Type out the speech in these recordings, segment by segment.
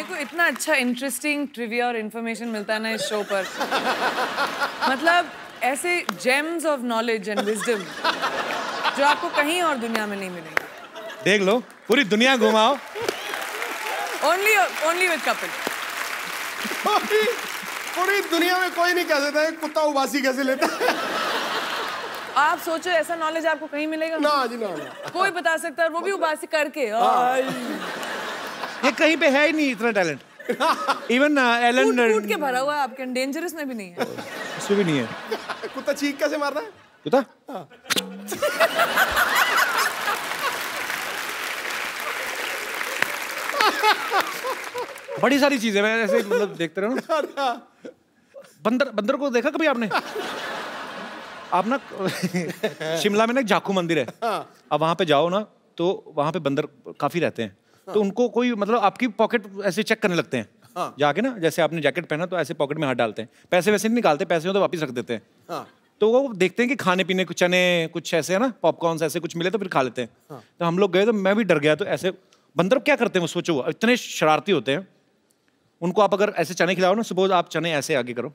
मेरे को इतना अच्छा इंटरेस्टिंग ट्रिविया और इन्फॉर्मेशन मिलता है ना इस शो पर। मतलब ऐसे James of knowledge and wisdom जो आपको कहीं और दुनिया में नहीं मिलेंगे। देख लो, पूरी दुनिया घुमाओ। Only with Kapil. पूरी दुनिया में कोई नहीं कह सकता है कुत्ता उबासी कैसे लेता है। आप सोचो ऐसा नॉलेज आपको कहीं मिलेगा? ना जी ना। कोई बता सकता है, वो भी उबासी करके। ये कहीं पे है ही नहीं इतना टैलेंट। इवन एलन कूट के भरा हुआ है आपके, डेंजरस में भी नहीं है। उसमें भी नहीं है। कुत्ता चीख कैसे मार रहा है? कुत्ता बड़ी सारी चीजें मैं ऐसे मतलब देखते रहो ना। बंदर को देखा कभी आपने? आप ना शिमला में ना एक जाखू मंदिर है। अब वहां पे जाओ ना तो वहां पे बंदर काफी रहते हैं। तो उनको कोई मतलब आपकी पॉकेट ऐसे चेक करने लगते हैं। जाके ना जैसे आपने जैकेट पहना तो ऐसे पॉकेट में हाथ डालते हैं, पैसे वैसे नहीं निकालते, पैसे हो तो वापस रख देते हैं। तो वो देखते हैं कि खाने पीने कुछ चने कुछ ऐसे है ना, पॉपकॉर्न ऐसे कुछ मिले तो फिर खा लेते हैं। तो हम लोग गए तो मैं भी डर गया। तो ऐसे बंदर क्या करते हैं वो सोचो, इतने शरारती होते हैं। उनको आप अगर ऐसे चने खिलाओ ना, सपोज आप चने ऐसे आगे करो,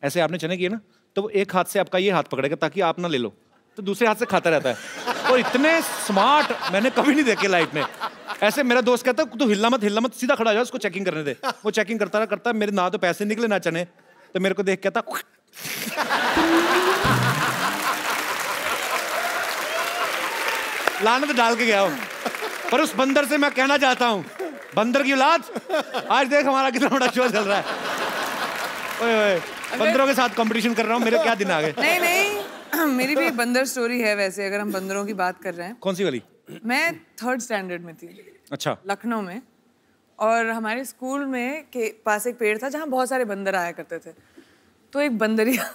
ऐसे आपने चने किए ना, तो वो एक हाथ से आपका ये हाथ पकड़ेगा ताकि आप ना ले लो, तो दूसरे हाथ से खाता रहता है। और इतने स्मार्ट मैंने कभी नहीं देखे लाइफ में। ऐसे मेरा दोस्त कहता है तू हिलना मत, सीधा खड़ा हो जा, उसको चेकिंग करने दे। वो चेकिंग करता मेरे ना तो पैसे निकले ना चने। तो मेरे को देख कहता लानत डाल के गया हूं। पर उस बंदर से मैं कहना चाहता हूं, बंदर की औलाद, आज देख हमारा कितना बड़ा शो चल रहा है। ओए बंदरों के साथ कंपटीशन कर रहा हूँ, मेरे क्या दिन आ गए। नहीं मेरी भी बंदर स्टोरी है वैसे, अगर हम बंदरों की बात कर रहे हैं। कौन सी वाली? मैं 3rd स्टैंडर्ड में थी। अच्छा। लखनऊ में। और हमारे स्कूल में के पास एक पेड़ था जहाँ बहुत सारे बंदर आया करते थे। तो एक बंदरिया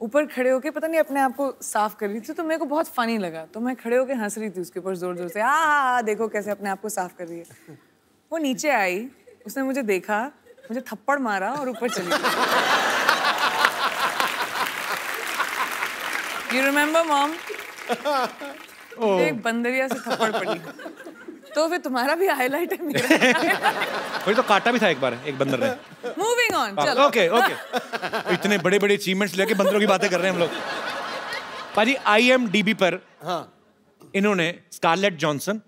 ऊपर खड़े होके पता नहीं अपने आप को साफ कर रही थी, तो मेरे को बहुत फनी लगा। तो मैं खड़े होके हंस रही थी उसके ऊपर जोर जोर से, देखो कैसे अपने आप को साफ कर रही है। वो नीचे आई, उसने मुझे देखा, मुझे थप्पड़ मारा और ऊपर चली गई। You remember, Mom? एक बंदरिया से थप्पड़ पड़ी। तो फिर तुम्हारा भी हाईलाइट है मेरा। वही तो काटा भी था एक बार एक बंदर ने। Moving on, चलो। ओके। इतने बड़े बड़े अचीवमेंट्स लेके बंदरों की बातें कर रहे हैं हम लोग। पाजी IMDb पर इन्होंने स्कारलेट जॉनसन,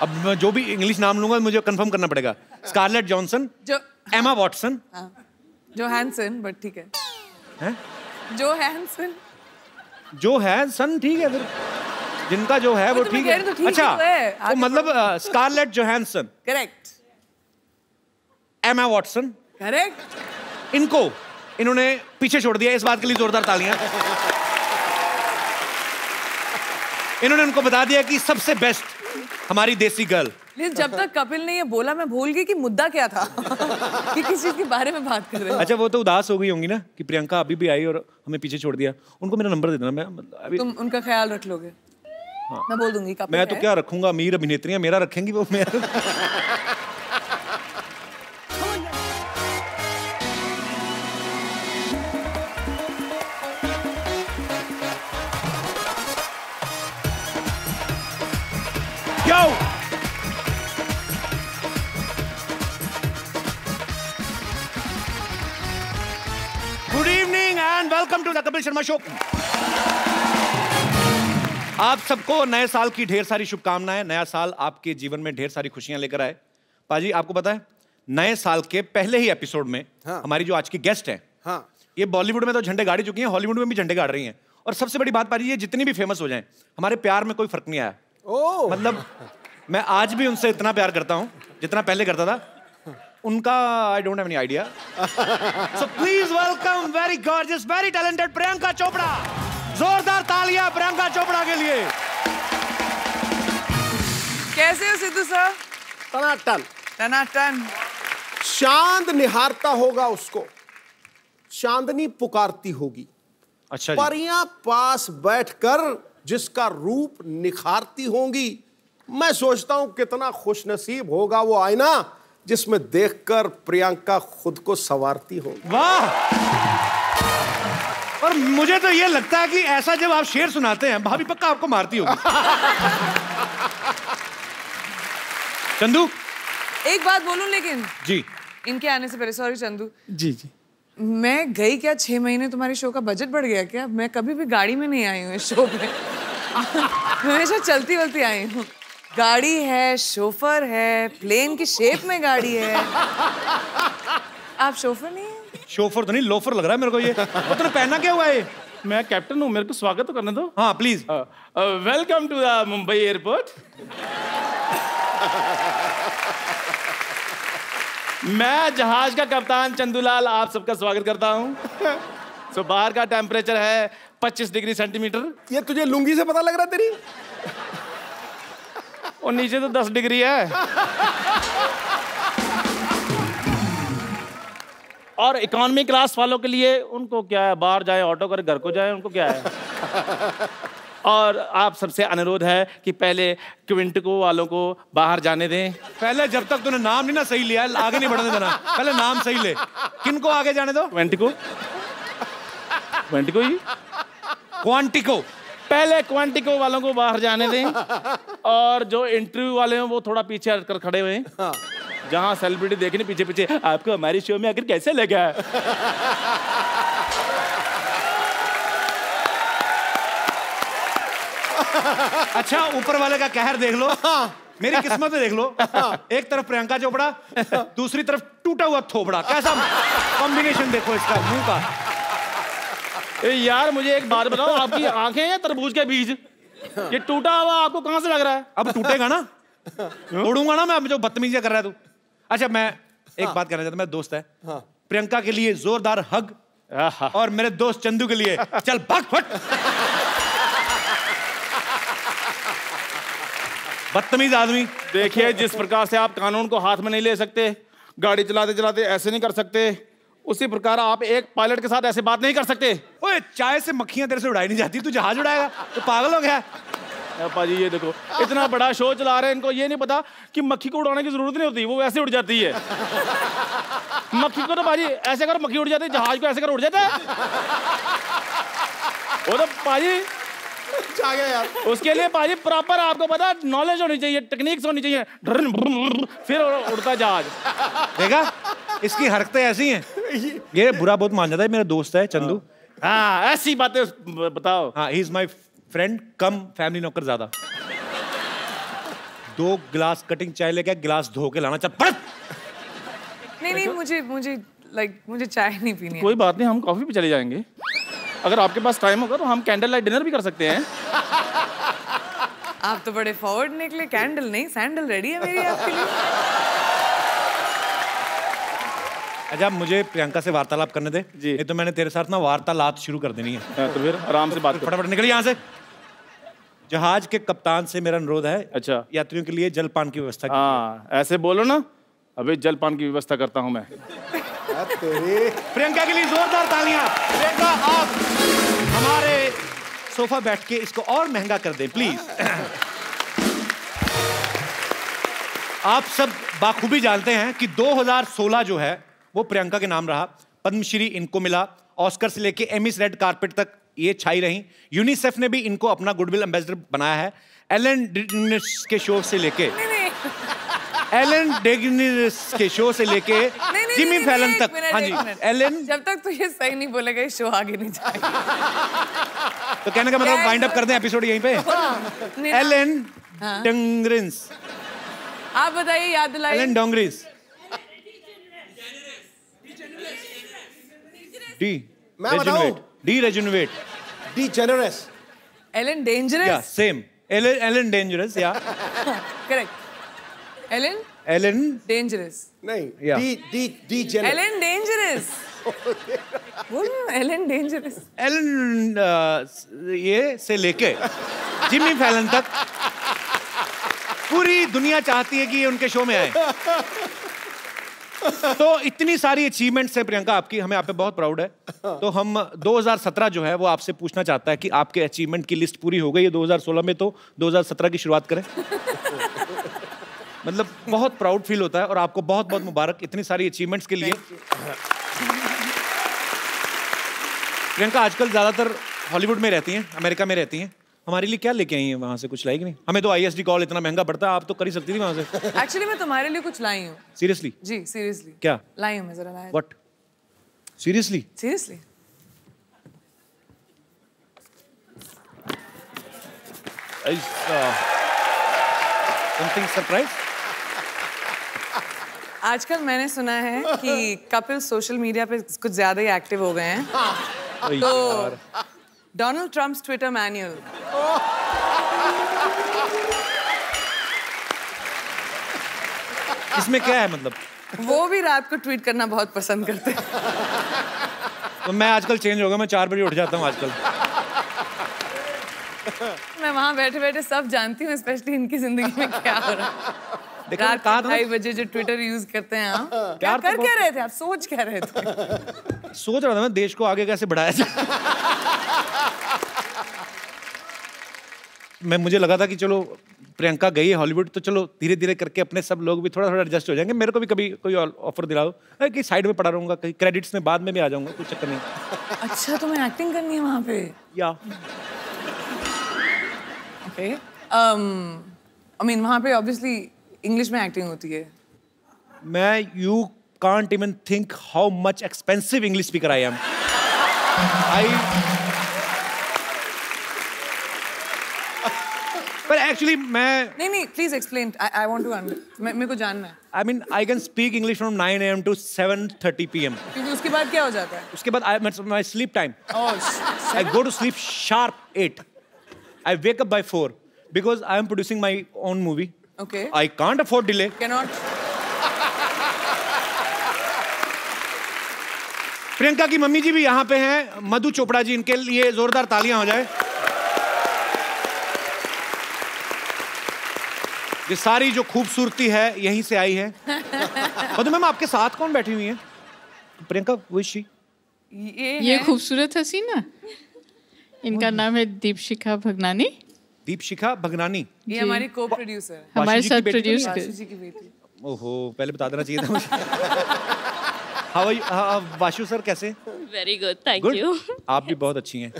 अब मैं जो भी इंग्लिश नाम लूंगा मुझे कंफर्म करना पड़ेगा। Scarlett Johnson, Emma Watson, Johansson, but ठीक है। जो हैंसन ठीक है, फिर जिनका जो है वो ठीक है। अच्छा तो मतलब Scarlett Johansson correct, Emma Watson correct. इन्होंने पीछे छोड़ दिया। इस बात के लिए जोरदार तालियां। इन्होंने उनको बता दिया कि सबसे बेस्ट हमारी देसी गर्ल। जब तक कपिल ने ये बोला मैं भूल गई कि मुद्दा क्या था। कि किस चीज के बारे में बात कर रहे हैं। अच्छा वो तो उदास हो गई होंगी ना कि प्रियंका अभी भी आई और हमें पीछे छोड़ दिया। उनको मेरा नंबर दे देना, मैं अभी तुम उनका ख्याल रख लोगे। हाँ। मैं बोल दूंगी कपिल मैं तो क्या रखूंगा, अमीर अभिनेत्रियां मेरा रखेंगी वो मेरा। Good evening and welcome to the Kapil Sharma show. आप सबको नए साल की ढेर सारी शुभकामनाएं। नया साल आपके जीवन में ढेर सारी खुशियां लेकर आए। पाजी आपको पता है नए साल के पहले ही एपिसोड में हमारी जो आज की गेस्ट है, ये बॉलीवुड में तो झंडे गाड़ी चुकी हैं, हॉलीवुड में भी झंडे गाड़ रही हैं। और सबसे बड़ी बात पाजी, ये जितनी भी फेमस हो जाएं, हमारे प्यार में कोई फर्क नहीं आया। मतलब मैं आज भी उनसे इतना प्यार करता हूं जितना पहले करता था। उनका I don't have any idea. So please welcome very gorgeous very talented Priyanka Chopra. जोरदार तालियां प्रियंका चोपड़ा के लिए। कैसे हो सिद्धू सर? टनाटन टनाटन। चांद निहारता होगा उसको, चांदनी पुकारती होगी। अच्छा। परियां पास बैठकर जिसका रूप निखारती होंगी। मैं सोचता हूं कितना खुशनसीब होगा वो आईना जिसमें देखकर प्रियंका खुद को संवारती होगी। वाह। और मुझे तो ये लगता है कि ऐसा जब आप शेर सुनाते हैं भाभी पक्का आपको मारती होगी। चंदू एक बात बोलूं लेकिन जी, इनके आने से पहले, सॉरी चंदू, जी जी। मैं गई क्या 6 महीने, तुम्हारे शो का बजट बढ़ गया क्या? मैं कभी भी गाड़ी में नहीं आई हूँ इस शो पे। मैं हमेशा चलती वलती आई हूँ। गाड़ी है, शोफर है, प्लेन की शेप में गाड़ी है। आप शोफर नहीं है? शोफर तो नहीं, लोफर लग रहा है मेरे को ये। और तूने पहना क्या हुआ है? मैं कैप्टन हूँ, मेरे को स्वागत तो करने दो। हाँ please. Welcome to the Mumbai airport. मैं जहाज का कप्तान चंदूलाल आप सबका स्वागत करता हूँ। सो बाहर का टेम्परेचर है 25 डिग्री सेंटीमीटर ये तुझे लुंगी से पता लग रहा है तेरी? और नीचे तो 10 डिग्री है। और इकोनॉमी क्लास वालों के लिए उनको क्या है, बाहर जाए ऑटो करे घर को जाए, उनको क्या है। और आप सबसे अनुरोध है कि पहले क्विंटिको वालों को बाहर जाने दें। पहले जब तक तूने नाम नहीं ना सही लिया, आगे नहीं बढ़ने देना। पहले नाम सही ले। किनको आगे जाने दो? क्विंटिको, क्विंटिको ही, क्वांटिको। पहले क्वांटिको वालों को बाहर जाने दें। और जो इंटरव्यू वाले हैं वो थोड़ा पीछे हटकर खड़े हुए हैं। जहां सेलिब्रिटी देखने पीछे पीछे, आपको हमारे शो में आकर कैसे लगा? अच्छा, ऊपर वाले का कहर देख लो। मेरी किस्मत में देख लो। एक तरफ प्रियंका चोपड़ा, दूसरी तरफ टूटा हुआ थोपड़ा। कैसा कॉम्बिनेशन देखो इसका मुंह का। यार मुझे एक बात बताओ, आपकी आंखें हैं तरबूज के बीज? ये टूटा हुआ आपको कहां से लग रहा है? अब टूटेगा ना, तोड़ूंगा ना मैं। जो बदतमीजी कर रहा है तू। अच्छा, मैं एक बात कहना चाहता हूं। मेरा दोस्त है, प्रियंका के लिए जोरदार हग, और मेरे दोस्त चंदू के लिए चल भाग फट। बदतमीज आदमी। देखिए, जिस प्रकार से आप कानून को हाथ में नहीं ले सकते, गाड़ी चलाते चलाते ऐसे नहीं कर सकते, उसी प्रकार आप एक पायलट के साथ ऐसे बात नहीं कर सकते। ओए, चाय से मक्खियां तेरे से उड़ाई नहीं जाती, तू जहाज उड़ाएगा? तो पागल हो गया? पाजी ये देखो, इतना बड़ा शो चला रहे हैं, इनको ये नहीं पता कि मक्खी को उड़ाने की जरूरत नहीं होती, वो वैसे उड़ जाती है। मक्खी को तो पाजी ऐसे करो मक्खी उड़ जाती है, जहाज को ऐसे कर उड़ जाता है। वो तो पाजी आ गया यार। उसके लिए पाजी प्रॉपर आपको पता नॉलेज होनी चाहिए, टेक्निक्स होनी चाहिए, फिर उड़ता जहाज। देखा, इसकी हरकतें ऐसी हैं। ये बुरा बहुत मान जाता है। मेरा दोस्त है चंदू। हाँ, ऐसी बातें बताओ। हाँ, he is my friend come family नौकर ज्यादा। 2 गिलास कटिंग चाय लेके गिलास धो के लाना। चल पड़। नहीं, मुझे चाय नहीं पीनी है। कोई बात नहीं, हम कॉफी पे चले जाएंगे। अगर आपके पास टाइम होगा तो हम कैंडल लाइट डिनर भी कर सकते हैं। आप तो बड़े फॉरवर्ड निकले। कैंडल नहीं, सैंडल रेडी है मेरी आपके लिए। अच्छा, मुझे प्रियंका से वार्तालाप करने दे जी। नहीं तो मैंने तेरे साथ ना वार्तालाप शुरू कर देनी है। तो फिर आराम से बात, फटाफट निकल यहाँ से। जहाज के कप्तान से मेरा अनुरोध है, अच्छा, यात्रियों के लिए जलपान की व्यवस्था। हाँ, ऐसे बोलो ना। अभी जलपान की व्यवस्था करता हूँ मैं। प्रियंका के लिए जोरदार तालियां। प्रियंका, आप हमारे सोफा बैठ के इसको और महंगा कर दें प्लीज। आप सब बाखूबी जानते हैं कि 2016 जो है वो प्रियंका के नाम रहा। पद्मश्री इनको मिला, ऑस्कर से लेके एमिस रेड कारपेट तक ये छाई रही। यूनिसेफ ने भी इनको अपना गुडविल एम्बेसडर बनाया है। एलन डेगेनिस के शो से लेके जिमी फैलन तक। हाँ जी, एलन। जब तक तू ये सही नहीं बोलेगा ये शो आगे नहीं जाएगा। तो कहने का मतलब वाइंड अप कर दें एपिसोड यहीं पे। Ellen DeGeneres. आप बताइए, याद दिलाइए। Ellen DeGeneres. मैं बताऊं? Degenerate. Ellen dangerous. Yeah same. Ellen dangerous. Yeah correct. Ellen dangerous. नहीं, या एलन डेंजरस। बोलो एलन डेंजरस। एलन ये से लेके जिमी फैलन तक पूरी दुनिया चाहती है कि ये उनके शो में आए। तो इतनी सारी अचीवमेंट्स है प्रियंका आपकी, हमें आप पे बहुत प्राउड है। तो हम 2017 जो है वो आपसे पूछना चाहता है कि आपके अचीवमेंट की लिस्ट पूरी हो गई है 2016 में, तो 2017 की शुरुआत करें। मतलब बहुत प्राउड फील होता है और आपको बहुत बहुत मुबारक इतनी सारी अचीवमेंट्स के लिए। प्रियंका आजकल ज्यादातर हॉलीवुड में रहती हैं, अमेरिका में रहती हैं, हमारे लिए क्या लेके आई है वहाँ से? कुछ लाएगी नहीं? हमें तो ISD कॉल इतना महंगा पड़ता है, आप तो कर ही सकती थी वहाँ से। एक्चुअली मैं तुम्हारे लिए कुछ लाई हूँ। सीरियसली? जी सीरियसली। क्या लाई हूँ मैं, जरा लाया। What? Seriously? Seriously. Something surprise? आजकल मैंने सुना है कि कपिल सोशल मीडिया पे कुछ ज्यादा ही एक्टिव हो गए हैं। तो डोनाल्ड ट्रम्प्स ट्विटर मैनुअल। इसमें क्या है मतलब? वो भी रात को ट्वीट करना बहुत पसंद करते हैं। तो मैं आजकल चेंज हो गया, मैं 4 बजे उठ जाता हूँ आजकल। मैं वहां बैठे बैठे सब जानती हूँ, स्पेशली इनकी जिंदगी में क्या हो रहा है। रात कहा के था 2:30 बजे जो ट्विटर यूज करते हैं आप, क्या कर क्या रहे थे आप? सोच क्या रहे थे? सोच रहा था मैं देश को आगे कैसे बढ़ाया जाए। मुझे लगा था कि चलो प्रियंका गई है हॉलीवुड, तो चलो धीरे धीरे करके अपने सब लोग भी थोड़ा थोड़ा एडजस्ट हो जाएंगे। मेरे को भी कभी कोई ऑफर दिला दो कि साइड में पड़ा रहूंगा, कहीं क्रेडिट्स में बाद में भी आ जाऊंगा, कोई चक्कर नहीं। अच्छा तुम्हें एक्टिंग करनी है वहां पे? या ओके। आई मीन वहां पे ऑब्वियसली इंग्लिश में एक्टिंग होती है। You can't even think how much expensive English speaker I am. पर एक्चुअली मैं नहीं please explain. I want to मेरे को जानना है। I mean I can speak English from 9 AM to 7:30 PM। क्योंकि उसके बाद क्या हो जाता है? उसके बाद my sleep time, Oh, I go to sleep sharp 8. I wake up by 4 because I am producing my own movie. okay. I can't afford delay. Cannot. Priyanka की मम्मी जी भी यहाँ पे हैं, मधु चोपड़ा जी, इनके लिए जोरदार तालियां हो जाए। ये सारी जो खूबसूरती है यहीं से आई है। मधु मैम आपके साथ कौन बैठी हुई है? प्रियंका विशी। ये खूबसूरत हसीना, इनका नाम है दीपशिखा भगनानी। दीपशिखा भगनानी, ये हमारी को प्रोड्यूसर है। हमारे वाशी जी की साथ बेटी तो प्रोड्यूस नहीं? कर। वाशु जी की बेटी। ओहो, पहले बता देना चाहिए था मुझे। How are you Washu sir, कैसे? Very good, thank good. You. आप भी बहुत अच्छी हैं।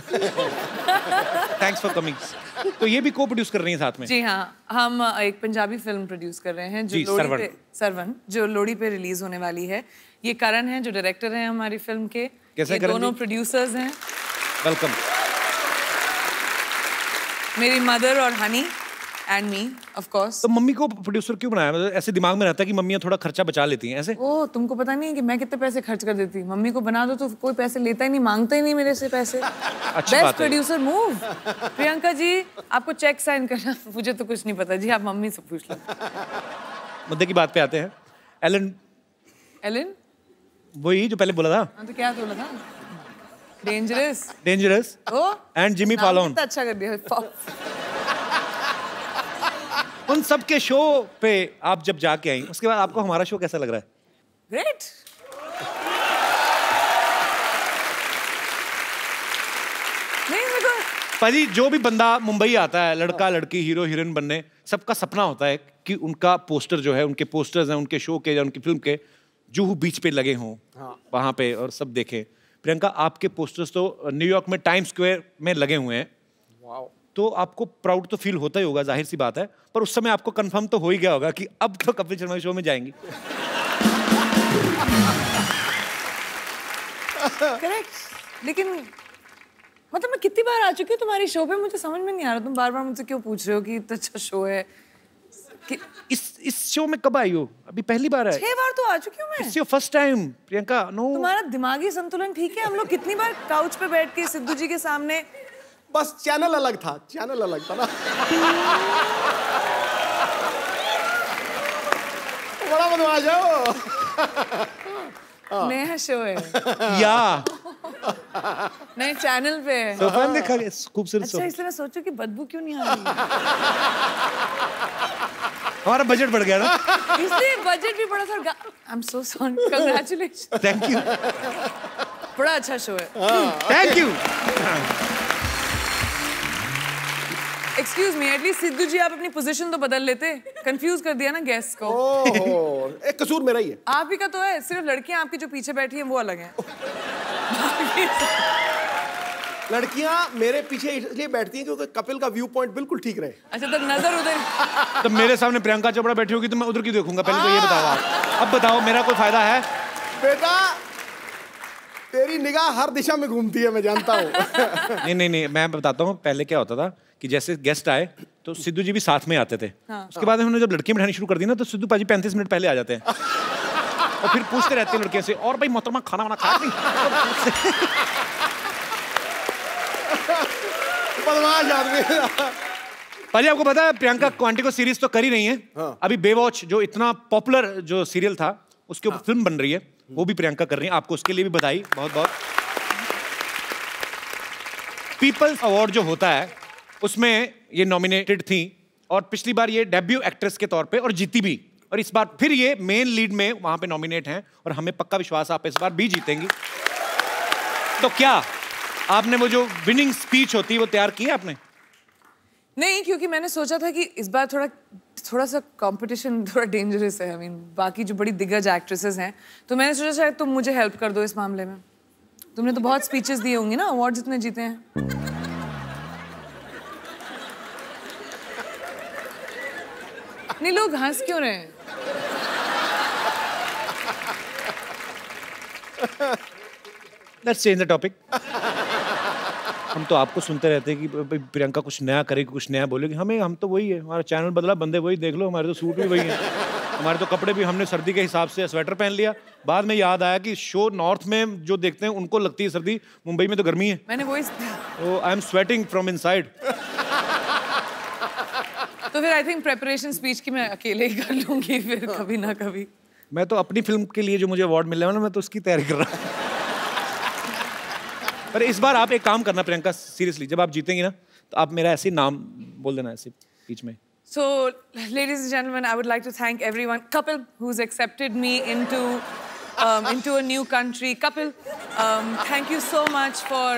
Thanks for coming. तो ये भी को प्रोड्यूस कर रही हैं साथ में? जी हाँ, हम एक पंजाबी फिल्म प्रोड्यूस कर रहे हैं जो जी, लोहड़ी पे, सरवन, जो लोहड़ी पे रिलीज होने वाली है। ये करण है जो डायरेक्टर हैं हमारी फिल्म के। कैसे ये करण दोनों जी? प्रोड्यूसर्स हैं, वेलकम। मेरी मदर और honey and me of course. तो मम्मी को प्रोड्यूसर क्यों बनाया? मतलब ऐसे दिमाग में रहता है कि मम्मियाँ थोड़ा खर्चा बचा लेती हैं ऐसे? ओ, तुमको पता नहीं है कि मैं कितने पैसे खर्च कर देती हूँ? मम्मी को बना दो तो कोई पैसे लेता ही नहीं, मांगता ही नहीं मेरे से पैसे। अच्छी बेस्ट बात है। Producer move. प्रियंका जी आपको चेक साइन करना, मुझे तो कुछ नहीं पता जी, आप मम्मी से पूछ लो। मुद्दे की बात पे आते हैं। Ellen, Ellen? वही जो पहले बोला था, हाँ तो क्या बोला था? Dangerous. Dangerous oh and Jimmy नाम फॉलोन। कितना अच्छा कर दिया। उन सब के शो पे आप जब जाके आई, उसके बाद आपको हमारा शो कैसा लग रहा है? ग्रेट। नहीं मेरे को पाजी, जो भी बंदा मुंबई आता है, लड़का लड़की, हीरो हीरोइन बनने, सबका सपना होता है कि उनका पोस्टर जो है, उनके पोस्टर्स हैं उनके शो के या उनकी फिल्म के, जुहू बीच पे लगे हों वहां पे और सब देखें। प्रियंका, आपके पोस्टर्स तो न्यूयॉर्क में टाइम स्क्वायर में लगे हुए हैं। तो आपको प्राउड तो फील होता ही होगा, जाहिर सी बात है, पर उस समय आपको कंफर्म तो हो ही गया होगा कि अब तो कपिल शर्मा शो में जाएंगी। करेक्ट। लेकिन मतलब मैं कितनी बार आ चुकी हूँ तुम्हारी शो पे, मुझे समझ में नहीं आ रहा तुम बार बार मुझसे क्यों पूछ रहे हो कि इतना अच्छा शो है कि... इस शो में कब आई हो? अभी पहली बार है? 6 बार तो आ चुकी हूँ मैं। It's your first time Priyanka. No, तुम्हारा दिमागी संतुलन ठीक है? हम लोग कितनी बार काउच पे बैठ के सिद्धू जी के सामने। बस चैनल अलग था, चैनल अलग था ना। बड़ा बदमाश है वो। नया शो है, या नए चैनल पे है। सोफा में देखा खूबसूरत अच्छा, सोफा। इसलिए मैं सोचू कि बदबू क्यों नहीं आ रही। हमारा बजट बढ़ गया ना। इसलिए बजट भी बड़ा था। I am so sorry, congratulation. Thank you, बड़ा अच्छा शो है। Thank you. Excuse me, at least Sidhu ji आप अपनी पोजीशन तो बदल लेते। कंफ्यूज कर दिया ना गेस्ट को। ओह, एक कसूर मेरा ही है। आप ही का तो है, सिर्फ लड़कियां आपकी जो पीछे बैठी हैं वो अलग हैं। लड़कियां मेरे पीछे इसलिए बैठती हैं क्योंकि कपिल का व्यू पॉइंट बिल्कुल ठीक रहे। अच्छा, तो नजर उधर। तो मेरे सामने प्रियंका चोपड़ा बैठी होगी तो मैं उधर क्यों देखूंगा? पहले तो ये बताओ आप। अब बताओ मेरा कोई फायदा है? बेटा तेरी निगाह हर दिशा में घूमती है, मैं जानता हूँ। नहीं, मैं बताता हूँ। पहले क्या होता था कि जैसे गेस्ट आए तो सिद्धू जी भी साथ में आते थे। उसके बाद हमने जब लड़कियां बिठानी शुरू कर दी ना, तो सिद्धू पाजी 35 मिनट पहले आ जाते हैं और फिर पूछते रहते हैं लड़कियों से, और भाई मोहतरमा खाना वाना खाया नहीं? बदमाश आदमी। पाजी आपको पता है प्रियंका क्वांटिको सीरीज तो कर ही रही है। अभी बेवॉच जो इतना पॉपुलर जो सीरियल था उसके ऊपर फिल्म बन रही है, वो भी प्रियंका कर रही है। आपको उसके लिए भी बधाई, बहुत बहुत। पीपल्स अवार्ड जो होता है उसमें ये नॉमिनेटेड थी और पिछली बार ये डेब्यू एक्ट्रेस के तौर पे और जीती भी, और इस बार फिर ये मेन लीड में वहां पे नॉमिनेट हैं और हमें पक्का विश्वास आप इस बार भी जीतेंगी। तो क्या आपने वो जो विनिंग स्पीच होती है वो तैयार की है आपने? नहीं, क्योंकि मैंने सोचा था कि इस बार थोड़ा सा कंपटीशन थोड़ा डेंजरस है। I mean, बाकी जो बड़ी दिग्गज एक्ट्रेसेस हैं, तो मैंने सोचा शायद तुम मुझे हेल्प कर दो इस मामले में। तुमने तो बहुत स्पीचेस दिए होंगी ना, अवार्ड जितने जीते हैं। नहीं, लोग हंस क्यों रहे हैं? Let's change the topic. हम तो आपको सुनते रहते हैं कि प्रियंका कुछ नया करेगी, कुछ नया बोलेगी। हम तो वही है, हमारा चैनल बदला, बंदे वही, देख लो हमारे तो सूट भी वही है, हमारे तो कपड़े भी हमने सर्दी के हिसाब से स्वेटर पहन लिया। बाद में याद आया कि शो नॉर्थ में जो देखते हैं उनको लगती है सर्दी, मुंबई में तो गर्मी है। मैंने वही I am sweating from inside. तो फिर आई थिंक प्रेपरेशन स्पीच की मैं अकेले ही कर लूंगी फिर कभी ना कभी। मैं तो अपनी फिल्म के लिए जो मुझे अवार्ड मिलने वाला, मैं तो उसकी तैयारी कर रहा हूँ। पर इस बार आप एक काम करना प्रियंका, सीरियसली, जब आप जीतेंगी ना तो आप मेरा ऐसे नाम बोल देना ऐसे बीच में। So, ladies and gentlemen, I would like to thank everyone. Kapil, who's accepted me into a new country. Kapil, thank you so much for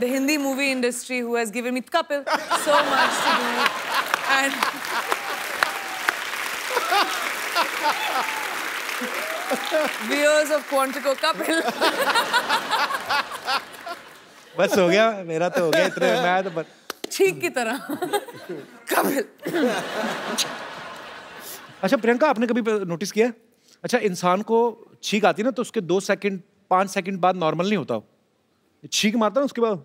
the Hindi movie industry who has given me, Kapil, so much to do. And viewers of Quantico, Kapil. बस हो गया, मेरा तो हो गया इतने, मैं तो ठीक की तरह। कपिल। अच्छा प्रियंका, आपने कभी नोटिस किया, अच्छा इंसान को छींक आती है ना तो उसके 2 सेकंड 5 सेकंड बाद नॉर्मल नहीं होता, छींक मारता ना उसके बाद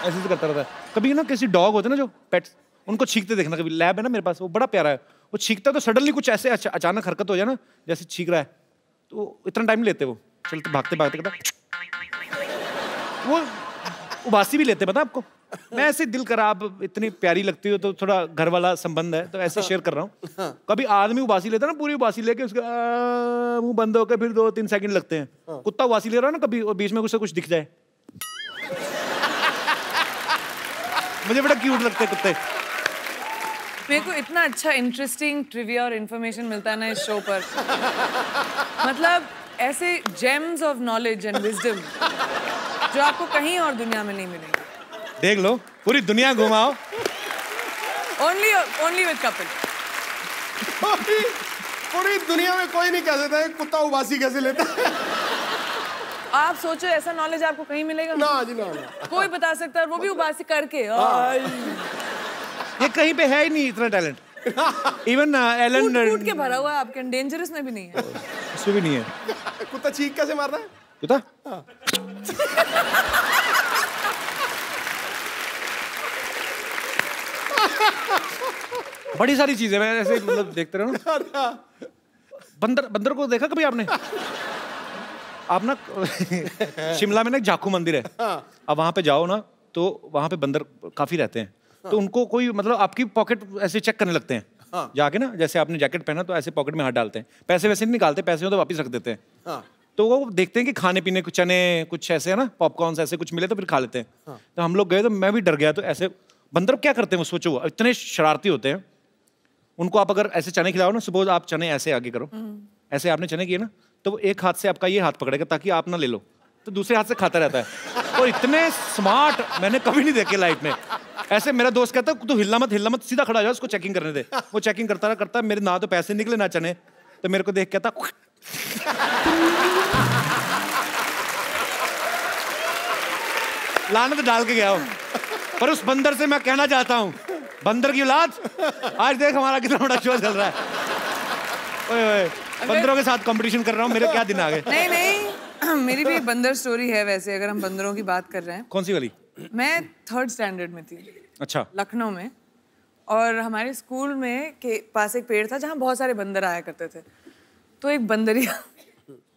ऐसे करता रहता है। कभी ना किसी डॉग होते ना जो पेट्स, उनको छींकते देखना, कभी लैब है ना मेरे पास, वो बड़ा प्यारा है, वो छींकता तो सडनली कुछ ऐसे अचानक हरकत हो जाए ना, जैसे छींक रहा है, तो इतना टाइम लेते वो, चलते भागते भागते करता, वो उबासी भी लेते, पता आपको। मैं ऐसे दिल करा, आप इतनी प्यारी लगती हो तो थोड़ा घर वाला संबंध है तो ऐसे शेयर कर रहा हूँ। कभी आदमी उबासी लेता ना, पूरी उबासी लेके उसका मुंह बंद होकर फिर 2-3 सेकंड लगते हैं। कुत्ता उबासी ले रहा है ना कभी, और बीच में कुछ दिख जाए, मुझे बड़ा क्यूट लगते हैं कुत्ते। मेरे को इतना अच्छा इंटरेस्टिंग ट्रिविया और इन्फॉर्मेशन मिलता है ना इस शो पर, मतलब ऐसे James of knowledge and wisdom जो आपको कहीं और दुनिया में नहीं मिलेंगे। देख लो, पूरी दुनिया घुमाओ, ओनली विद कपिल। पूरी दुनिया में कोई नहीं कह सकता है कुत्ता उबासी कैसे लेता है। आप सोचो ऐसा नॉलेज आपको कहीं मिलेगा? ना जी ना। कोई बता सकता है, वो भी उबासी करके। ये कहीं पे है ही नहीं इतना टैलेंट। इवन एलन कूट के भरा हुआ है आपके, डेंजरस में भी नहीं है, उसमें भी नहीं है। कुत्ता चीख कैसे मारता है? कुत्ता बड़ी सारी चीजें मैं ऐसे मतलब देखते रहो ना। बंदर को देखा कभी आपने? आप ना शिमला में ना जाखू मंदिर है, अब वहां पे जाओ ना तो वहां पे बंदर काफी रहते हैं, तो उनको कोई मतलब आपकी पॉकेट ऐसे चेक करने लगते हैं जाके ना, जैसे आपने जैकेट पहना तो ऐसे पॉकेट में हाथ डालते हैं, पैसे वैसे नहीं निकालते, पैसे हो तो वापस रख देते हैं। तो वो देखते हैं कि खाने पीने कुछ चने कुछ ऐसे है ना, पॉपकॉर्न ऐसे कुछ मिले तो फिर खा लेते हैं। तो हम लोग गए तो मैं भी डर गया, तो ऐसे बंदर क्या करते हैं वो सोचो, इतने शरारती होते हैं। उनको आप अगर ऐसे चने खिलाओ ना, सपोज आप चने ऐसे आगे करो, ऐसे आपने चने किए ना, तो वो एक हाथ से आपका ये हाथ पकड़ेगा ताकि आप ना ले लो, तो दूसरे हाथ से खाता रहता है। और इतने स्मार्ट मैंने कभी नहीं देखे लाइफ में। ऐसे मेरा दोस्त कहता है तू हिलना मत, सीधा खड़ा हो जा, उसको चेकिंग करने दे। वो चेकिंग करता मेरे ना तो पैसे निकले ना चने, तो मेरे को देख कहता लानत डाल के गया हो। पर उस बंदर से मैं कहना चाहता हूँ, बंदर की औलाद, आज देख हमारा कितना बड़ा शो चल रहा है। ओए ओए, बंदरों के साथ कंपटीशन कर रहा हूँ, मेरे क्या दिन आ गए। नहीं नहीं, मेरी भी एक बंदर स्टोरी है वैसे, अगर हम बंदरों की बात कर रहे हैं। कौन सी वाली? मैं 3rd स्टैंडर्ड में थी। अच्छा। लखनऊ में। और हमारे स्कूल में के पास एक पेड़ था जहाँ बहुत सारे बंदर आया करते थे। तो एक बंदरिया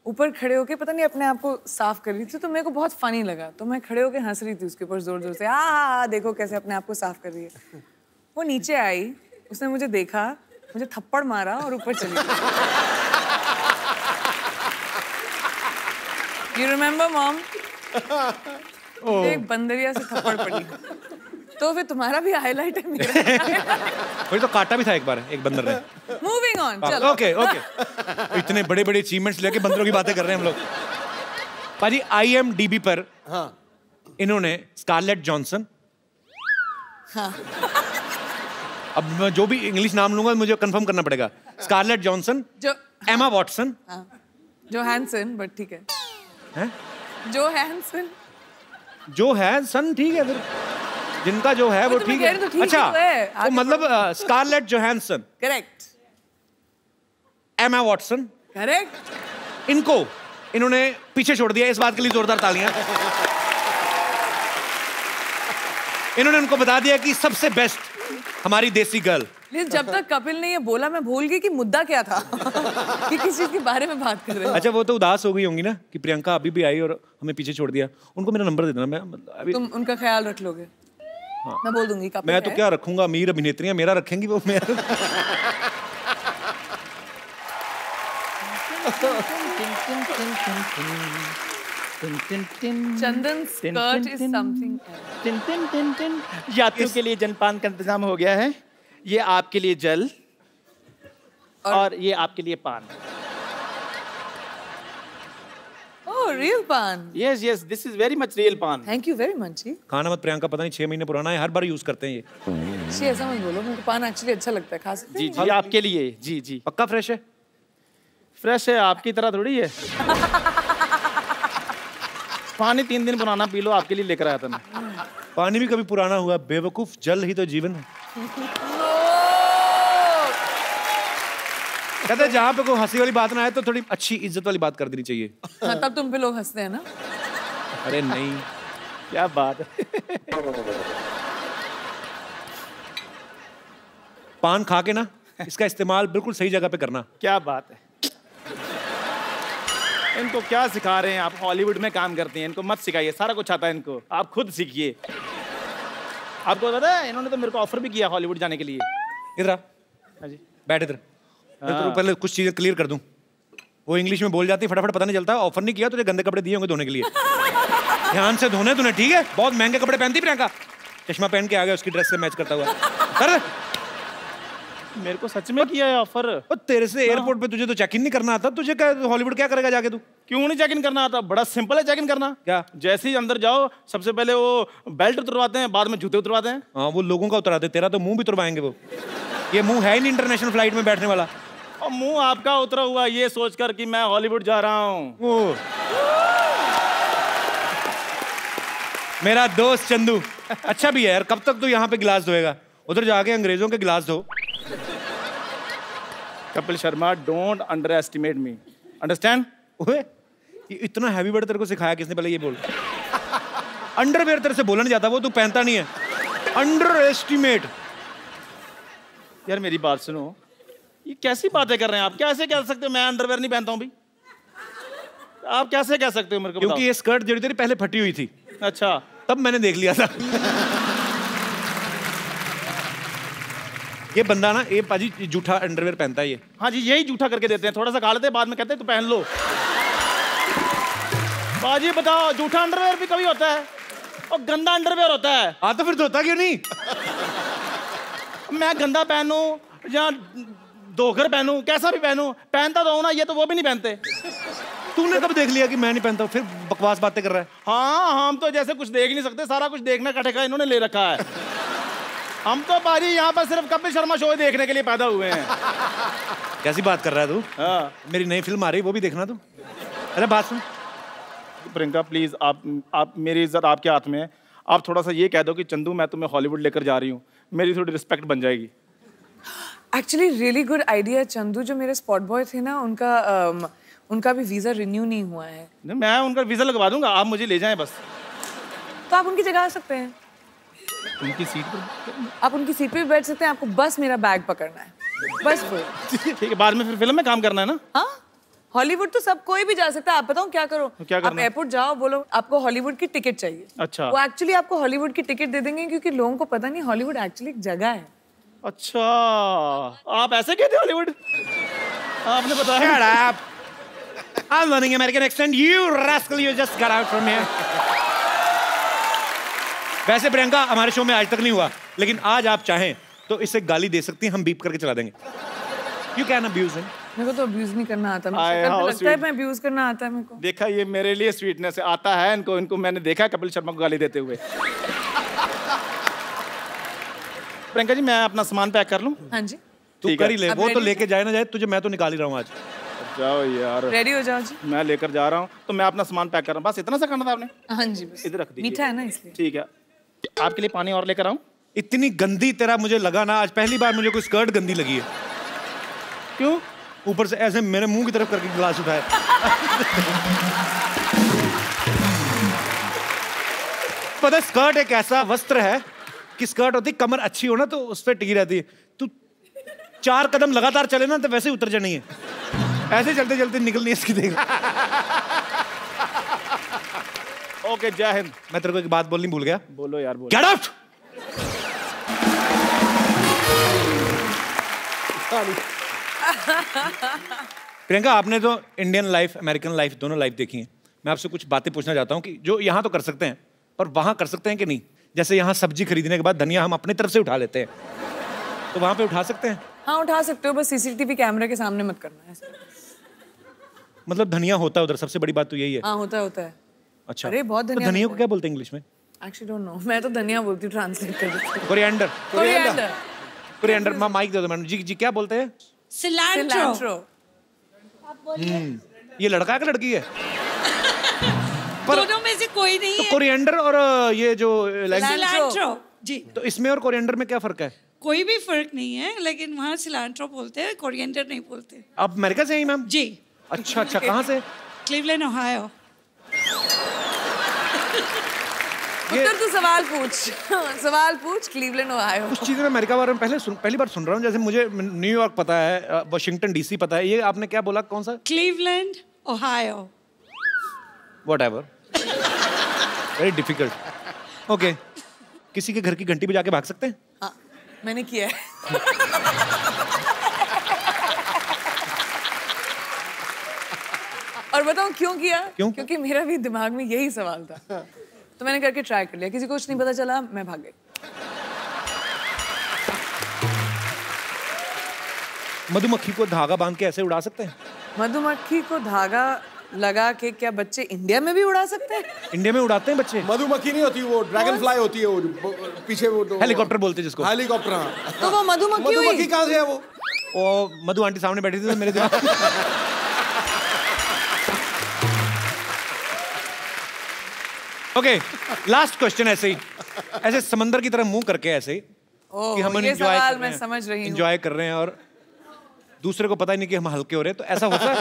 ऊपर खड़े होके पता नहीं अपने आप को साफ कर रही थी, तो मेरे को बहुत फनी लगा, तो मैं खड़े होके हंस रही थी उसके ऊपर जोर जोर से, देखो कैसे अपने आप को साफ कर रही है। वो नीचे आई, उसने मुझे देखा, मुझे थप्पड़ मारा और ऊपर चली गई। You remember mom? एक बंदरिया से थप्पड़ पड़ी। तो फिर तुम्हारा भी हाईलाइट है मेरा। वही तो काटा भी था एक बार एक बंदर ने। मूविंग ऑन, चलो। ओके ओके, इतने बड़े बड़े अचीवमेंट्स लेके बंदरों की बातें कर रहे हैं हम लोग। पाजी IMDb पर इन्होंने स्कारलेट जॉनसन, अब मैं जो भी इंग्लिश नाम लूंगा मुझे कंफर्म करना पड़ेगा। Scarlett Johnson, Emma Watson, Johansson, but ठीक है। जो है सन, ठीक है फिर, जिनका जो है वो ठीक है। अच्छा, तो मतलब Scarlett Johansson, correct, Emma Watson, correct, इन्होंने पीछे छोड़ दिया। इस बात के लिए जोरदार तालियां। इन्होंने उनको बता दिया कि सबसे बेस्ट हमारी देसी गर्ल। जब तक कपिल ने ये बोला मैं भूल गई कि मुद्दा क्या था। कि किस चीज के बारे में बात कर रहे हैं। अच्छा, वो तो उदास हो गई होंगी ना कि प्रियंका अभी भी आई और हमें पीछे छोड़ दिया। उनको मेरा नंबर दे देना, मैं अभी तुम उनका ख्याल रख लोगे। हाँ। मैं बोल दूंगी कपिल मैं तो क्या रखूंगा, अमीर अभिनेत्रियां मेरा रखेंगी वो मेरा। चंदन स्कर्ट इज समथिंग। यात्रियों के लिए जलपान का इंतजाम हो गया है। ये आपके लिए जल और ये आपके लिए पान। ओह, रियल पान। Yes yes, this is very much real पान। थैंक यू वेरी मच जी। खाना मत प्रियंका, पता नहीं 6 महीने पुराना है, हर बार यूज करते हैं ये। जी ऐसा मत बोलो, मेरे को पान एक्चुअली अच्छा लगता है, खा सकते हैं? जी जी, आपके लिए। जी जी, पक्का फ्रेश है? फ्रेश है, आपकी तरह थोड़ी है। पानी 3 दिन पुराना पी लो, आपके लिए लेकर आया था मैं। पानी भी कभी पुराना हुआ बेवकूफ, जल ही तो जीवन है। कहते हैं जहाँ पे कोई हंसी वाली बात ना आए तो थोड़ी अच्छी इज्जत वाली बात कर देनी चाहिए। हाँ, तब तुम पे लोग हंसते हैं ना। अरे नहीं, क्या बात है। पान खा के ना इसका इस्तेमाल बिल्कुल सही जगह पे करना। क्या बात है। इनको क्या सिखा रहे हैं आप? हॉलीवुड में काम करते हैं, इनको मत सिखाइए, सारा कुछ आता है इनको, आप खुद सीखिए। आपको पता है इन्होंने तो मेरे को ऑफर भी किया हॉलीवुड जाने के लिए। इधर आ। हाँ जी, बैठ इधर। मैं तो पहले कुछ चीजें क्लियर कर दूं। वो इंग्लिश में बोल जाती, फटाफट पता नहीं चलता। ऑफर नहीं किया, तुझे गंदे कपड़े दिए होंगे धोने के लिए। ध्यान से धोने तूने, ठीक है? बहुत महंगे कपड़े पहनती प्रियंका। चश्मा पहन के आ गया उसकी ड्रेस से मैच करता हुआ। कर मेरे को सच में किया है ऑफर। तेरे से एयरपोर्ट पे तुझे तो चेक इन नहीं करना आता, तुझे क्या हॉलीवुड क्या करेगा जाके तू? क्यों नहीं चेक इन करना आता? बड़ा सिंपल है चेक इन करना। क्या? जैसे ही अंदर जाओ सबसे पहले वो बेल्ट उतरवाते हैं, बाद में जूते उतरवाते हैं। हाँ, वो लोगों का उतराते, तेरा तो मुंह भी उतरवाएंगे वो। ये मुंह है ही नहीं इंटरनेशनल फ्लाइट में बैठने वाला। और मुंह आपका उतरा हुआ ये सोचकर कि मैं हॉलीवुड जा रहा हूँ। मेरा दोस्त चंदू अच्छा भी है यार। कब तक तू यहाँ पे गिलास धोएगा? उधर जाके अंग्रेजों के गिलास धो। Kapil Sharma, don't under estimate me, understand? इतना हैवी वर्ड तेरे को सिखाया किसने? पहले ये बोल। अंडरवेयर तेरे से बोला नहीं जाता, वो तू पहनता नहीं है। Under estimate. यार मेरी बात सुनो, ये कैसी बातें कर रहे हैं आप? कैसे कह सकते हो मैं अंडरवेयर नहीं पहनता हूँ भी? आप कैसे कह सकते हो मेरे को? क्योंकि ये स्कर्ट जो तेरी पहले फटी हुई थी। अच्छा, तब मैंने देख लिया था। ये बंदा ना, ये पाजी जूठा अंडरवेयर पहनता है ये। हाँ जी, यही जूठा करके देते हैं, थोड़ा सा खा लेते हैं, बाद में कहते हैं तो पहन लो। पाजी बताओ, जूठा अंडरवेयर भी कभी होता है और गंदा अंडरवेयर होता है। हाँ तो फिर धोता क्यों नहीं? मैं गंदा पहनूं या धोकर पहनूं, कैसा भी पहनूं, पहनता तो हूं ना, ये तो वो भी नहीं पहनते। तूने कब देख लिया कि मैं नहीं पहनता? फिर बकवास बातें कर रहा है। हाँ, हम तो जैसे कुछ देख नहीं सकते, सारा कुछ देखना का ठेका इन्होंने ले रखा है। हम तो पाजी यहाँ पर सिर्फ कपिल शर्मा शो देखने के लिए पैदा हुए हैं। कैसी बात कर रहा है तू? हाँ। मेरी नई फिल्म आ रही है, वो भी देखना तू। अरे बात सुन प्रियंका, प्लीज आप मेरी इज्जत आपके हाथ में है। आप थोड़ा सा ये कह दो कि चंदू मैं तुम्हें हॉलीवुड लेकर जा रही हूँ, मेरी थोड़ी रिस्पेक्ट बन जाएगी। Actually really good idea Chandu. जो मेरे स्पॉट बॉय थे ना, उनका भी वीजा रिन्यू नहीं हुआ है। मैं उनका वीजा लगवा दूंगा, आप मुझे ले जाएं बस। तो आप उनकी जगह आ सकते हैं, उनकी सीट पर आप उनकी सीट पे भी बैठ सकते हैं। आपको बस मेरा बैग पकड़ना है, बस वो। ठीक है, बाद में फिर फिल्म में काम करना है ना? हाँ, हॉलीवुड तो सब कोई भी जा सकता है। आप बताओ क्या करो? क्या करना? आप एयरपोर्ट जाओ, बोलो आपको हॉलीवुड की टिकट चाहिए। अच्छा। वो एक्चुअली आपको हॉलीवुड की टिकट दे देंगे, क्योंकि लोगों को पता नहीं हॉलीवुड एक्चुअली एक जगह है। अच्छा, आप ऐसे कहते हॉलीवुड? आपने बताया। I'm learning American accent. You rascal, you just got out from here. वैसे प्रियंका हमारे शो में आज तक नहीं हुआ, लेकिन आज आप चाहें तो इसे गाली दे सकती हैं, हम बीप करके चला देंगे। You can abuse him. मेरे को तो अब्यूज नहीं करना आता। मुझे शक्ल पे लगता है मैं अब्यूज करना आता है मेरे को। देखा, ये मेरे लिए स्वीटनेस आता है। इनको मैंने देखा कपिल शर्मा को गाली देते हुए। प्रियंका जी, मैं अपना सामान पैक कर लूं? हाँ जी, तू कर ही ले, वो तो लेके जाए ना जाए, तुझे मैं तो निकाल ही रहा हूँ आज। जाओ यार, रेडी हो जाओ जी। मैं लेकर जा रहा हूँ, तो मैं अपना सामान पैक कर रहा हूँ। बस इतना सा करना था आपने? हाँ जी, बस इधर रख दीजिए। मीठा है ना इसलिए। ठीक है, आपके लिए पानी और लेकर आऊं? इतनी गंदी तेरा मुझे लगा ना, आज पहली बार मुझे कोई स्कर्ट गंदी लगी है। क्यों? ऊपर से ऐसे मेरे मुंह की तरफ करके गिलास उठाए। पता है, स्कर्ट एक ऐसा वस्त्र है कि स्कर्ट होती, कमर अच्छी हो ना तो उस पर टिकी रहती है। तू 4 कदम लगातार चले ना तो वैसे ही उतर जानी है। ऐसे चलते चलते निकलनी है इसकी, देख। ओके, जय हिंद। मैं तेरे को एक बात बोलनी भूल गया। बोलो यार, बोलो। Get out. प्रियंका, आपने तो इंडियन लाइफ, अमेरिकन लाइफ, दोनों लाइफ देखी है। मैं आपसे कुछ बातें पूछना चाहता हूँ कि जो यहाँ तो कर सकते हैं पर वहाँ कर सकते हैं कि नहीं। जैसे यहाँ सब्जी खरीदने के बाद धनिया हम अपनी तरफ से उठा लेते हैं, तो वहाँ पे उठा सकते हैं? हाँ, उठा सकते हो, बस सीसीटीवी कैमरे के सामने मत करना है। मतलब धनिया होता है उधर, सबसे बड़ी बात तो यही है। हाँ, होता है। अच्छा, अरे बहुत धनिया। तो धनिया को क्या बोलते हैं इंग्लिश में? एक्चुअली डोंट नो, मैं तो धनिया बोलती हूँ, ट्रांसलेट कर देती हूँ। कोरिएंडर। कोरिएंडर। माइक दे दो मैडम जी। जी क्या बोलते हैं? सिलैंट्रो। ये लड़का है कि लड़की है? दोनों में से कोई नहीं है। कोरिएंडर और ये जो सिलैंट्रो जी। तो इसमें और कोरिएंडर में क्या फर्क है? कोई भी फर्क नहीं है, लेकिन वहाँ सिलैंट्रो बोलते हैं, कोरिएंडर नहीं बोलते। आप अमेरिका से हैं मैम? जी। अच्छा, कहाँ से? Cleveland, Ohio. उत्तर तू सवाल पूछ। Cleveland, Ohio. कुछ चीजें मैं अमेरिका बारे में पहली बार सुन रहा हूँ। जैसे मुझे न्यूयॉर्क पता है, वाशिंगटन डीसी पता है, ये आपने क्या बोला, कौन सा? Cleveland, Ohio. Whatever. Very difficult. Okay. किसी के घर की घंटी बजा के भाग सकते हैं? हाँ, मैंने किया है। और बताऊं क्यों किया? क्योंकि मेरा भी दिमाग में यही सवाल था, तो मैंने करके ट्राई कर लिया। किसी को कुछ नहीं पता चला, मैं भाग गई। मधुमक्खी को धागा बांध के ऐसे उड़ा सकते हैं? मधुमक्खी को धागा लगा के क्या बच्चे इंडिया में भी उड़ा सकते हैं? इंडिया में उड़ाते हैं बच्चे। मधुमक्खी नहीं होती, वो ड्रैगन फ्लाई होती है, वो पीछे वो हेलीकॉप्टर बोलते हैं जिसको। हेलीकॉप्टर। हाँ। तो वो मधुमक्खी कहाँ से है वो? मधु आंटी सामने बैठी थी तो मेरे दिमाग ओके, लास्ट क्वेश्चन ऐसे समंदर की तरह मुंह करके ऐसे कि हम एंजॉय कर रहे हैं और दूसरे को पता ही नहीं कि हम हल्के हो रहे हैं, तो ऐसा होता है?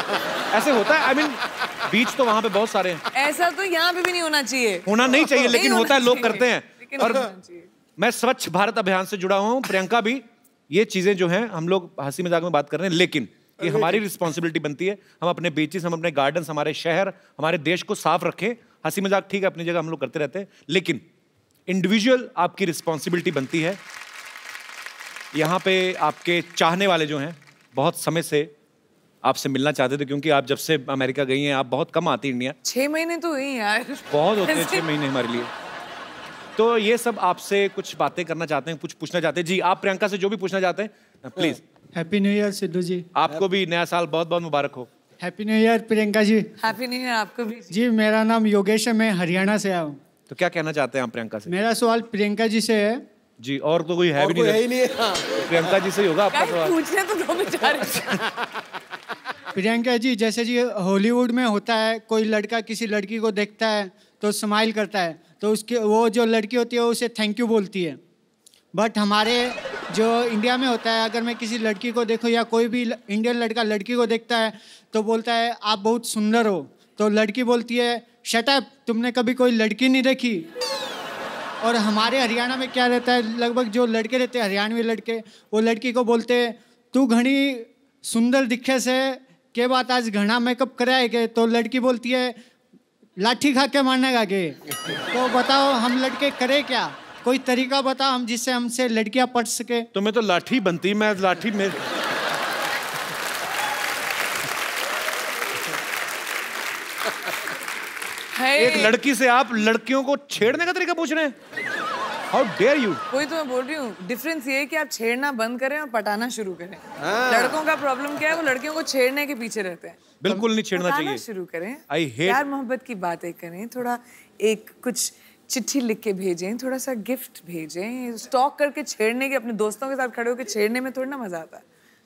ऐसे होता है? आई मीन बीच तो वहां पे बहुत सारे हैं। ऐसा तो यहाँ पे भी नहीं होना चाहिए। होना नहीं चाहिए, लेकिन होता है, लोग करते हैं। और चाहिए। मैं स्वच्छ भारत अभियान से जुड़ा हुआ हूँ, प्रियंका भी। ये चीजें जो हैं, हम लोग हंसी मजाक में बात कर रहे हैं, लेकिन ये हमारी रिस्पॉन्सिबिलिटी बनती है। हम अपने बीचेस, हम अपने गार्डन्स, हमारे शहर, हमारे देश को साफ रखें। हंसी मजाक ठीक है, अपनी जगह हम लोग करते रहते हैं, लेकिन इंडिविजुअल आपकी रिस्पॉन्सिबिलिटी बनती है। यहाँ पे आपके चाहने वाले जो हैं बहुत समय से आपसे मिलना चाहते थे, क्योंकि आप जब से अमेरिका गई हैं, आप बहुत कम आती इंडिया। 6 महीने तो हुई यार। बहुत होते हैं 6 महीने हमारे लिए। तो ये सब आपसे कुछ बातें करना चाहते हैं, कुछ पूछना चाहते हैं। जी, आप प्रियंका से जो भी पूछना चाहते हैं please. Happy new year Sidhu ji. आपको भी नया साल बहुत बहुत मुबारक हो। Happy new year Priyanka ji. Happy new year आपको भी। जी, मेरा नाम योगेश है, मैं हरियाणा से आया हूँ। तो क्या कहना चाहते हैं आप प्रियंका से? मेरा सवाल प्रियंका जी से है। जी, और तो कोई है भी नहीं। प्रियंका जी से ही होगा आपका सवाल। पूछने तो दो बेचारे। प्रियंका जी, जैसे जी हॉलीवुड में होता है, कोई लड़का किसी लड़की को देखता है तो स्माइल करता है, तो उसके वो जो लड़की होती है उसे थैंक यू बोलती है। बट हमारे जो इंडिया में होता है, अगर मैं किसी लड़की को देखूं या कोई भी इंडियन लड़का लड़की को देखता है तो बोलता है आप बहुत सुंदर हो, तो लड़की बोलती है शट अप, तुमने कभी कोई लड़की नहीं देखी। और हमारे हरियाणा में क्या रहता है, लगभग जो लड़के रहते हैं हरियाणवी लड़के, वो लड़की को बोलते हैं तू घनी सुंदर दिखे से के बात आज घना मेकअप कराए के, तो लड़की बोलती है लाठी खा के मारने का के। तो बताओ हम लड़के करें क्या, कोई तरीका बताओ हम जिससे हमसे लड़कियां पट सके। तुम्हें तो लाठी बनती, मैं लाठी में एक लड़की से आप लड़कियों को छेड़ने का तरीका पूछ रहे हैं? How dare you. वही तो मैं बोल रही हूँ, डिफरेंस ये है कि आप छेड़ना बंद करें और पटाना शुरू करें। लड़कों का प्रॉब्लम क्या है, वो लड़कियों को छेड़ने के पीछे रहते हैं। बिल्कुल नहीं छेड़ना चाहिए, शुरू करें, आई हेट। प्यार मोहब्बत की बातें करें, थोड़ा एक कुछ चिट्ठी लिख के भेजें, थोड़ा सा गिफ्ट भेजें। स्टॉक करके छेड़ने के, अपने दोस्तों के साथ खड़े होकर छेड़ने में थोड़ा ना मजा आता है।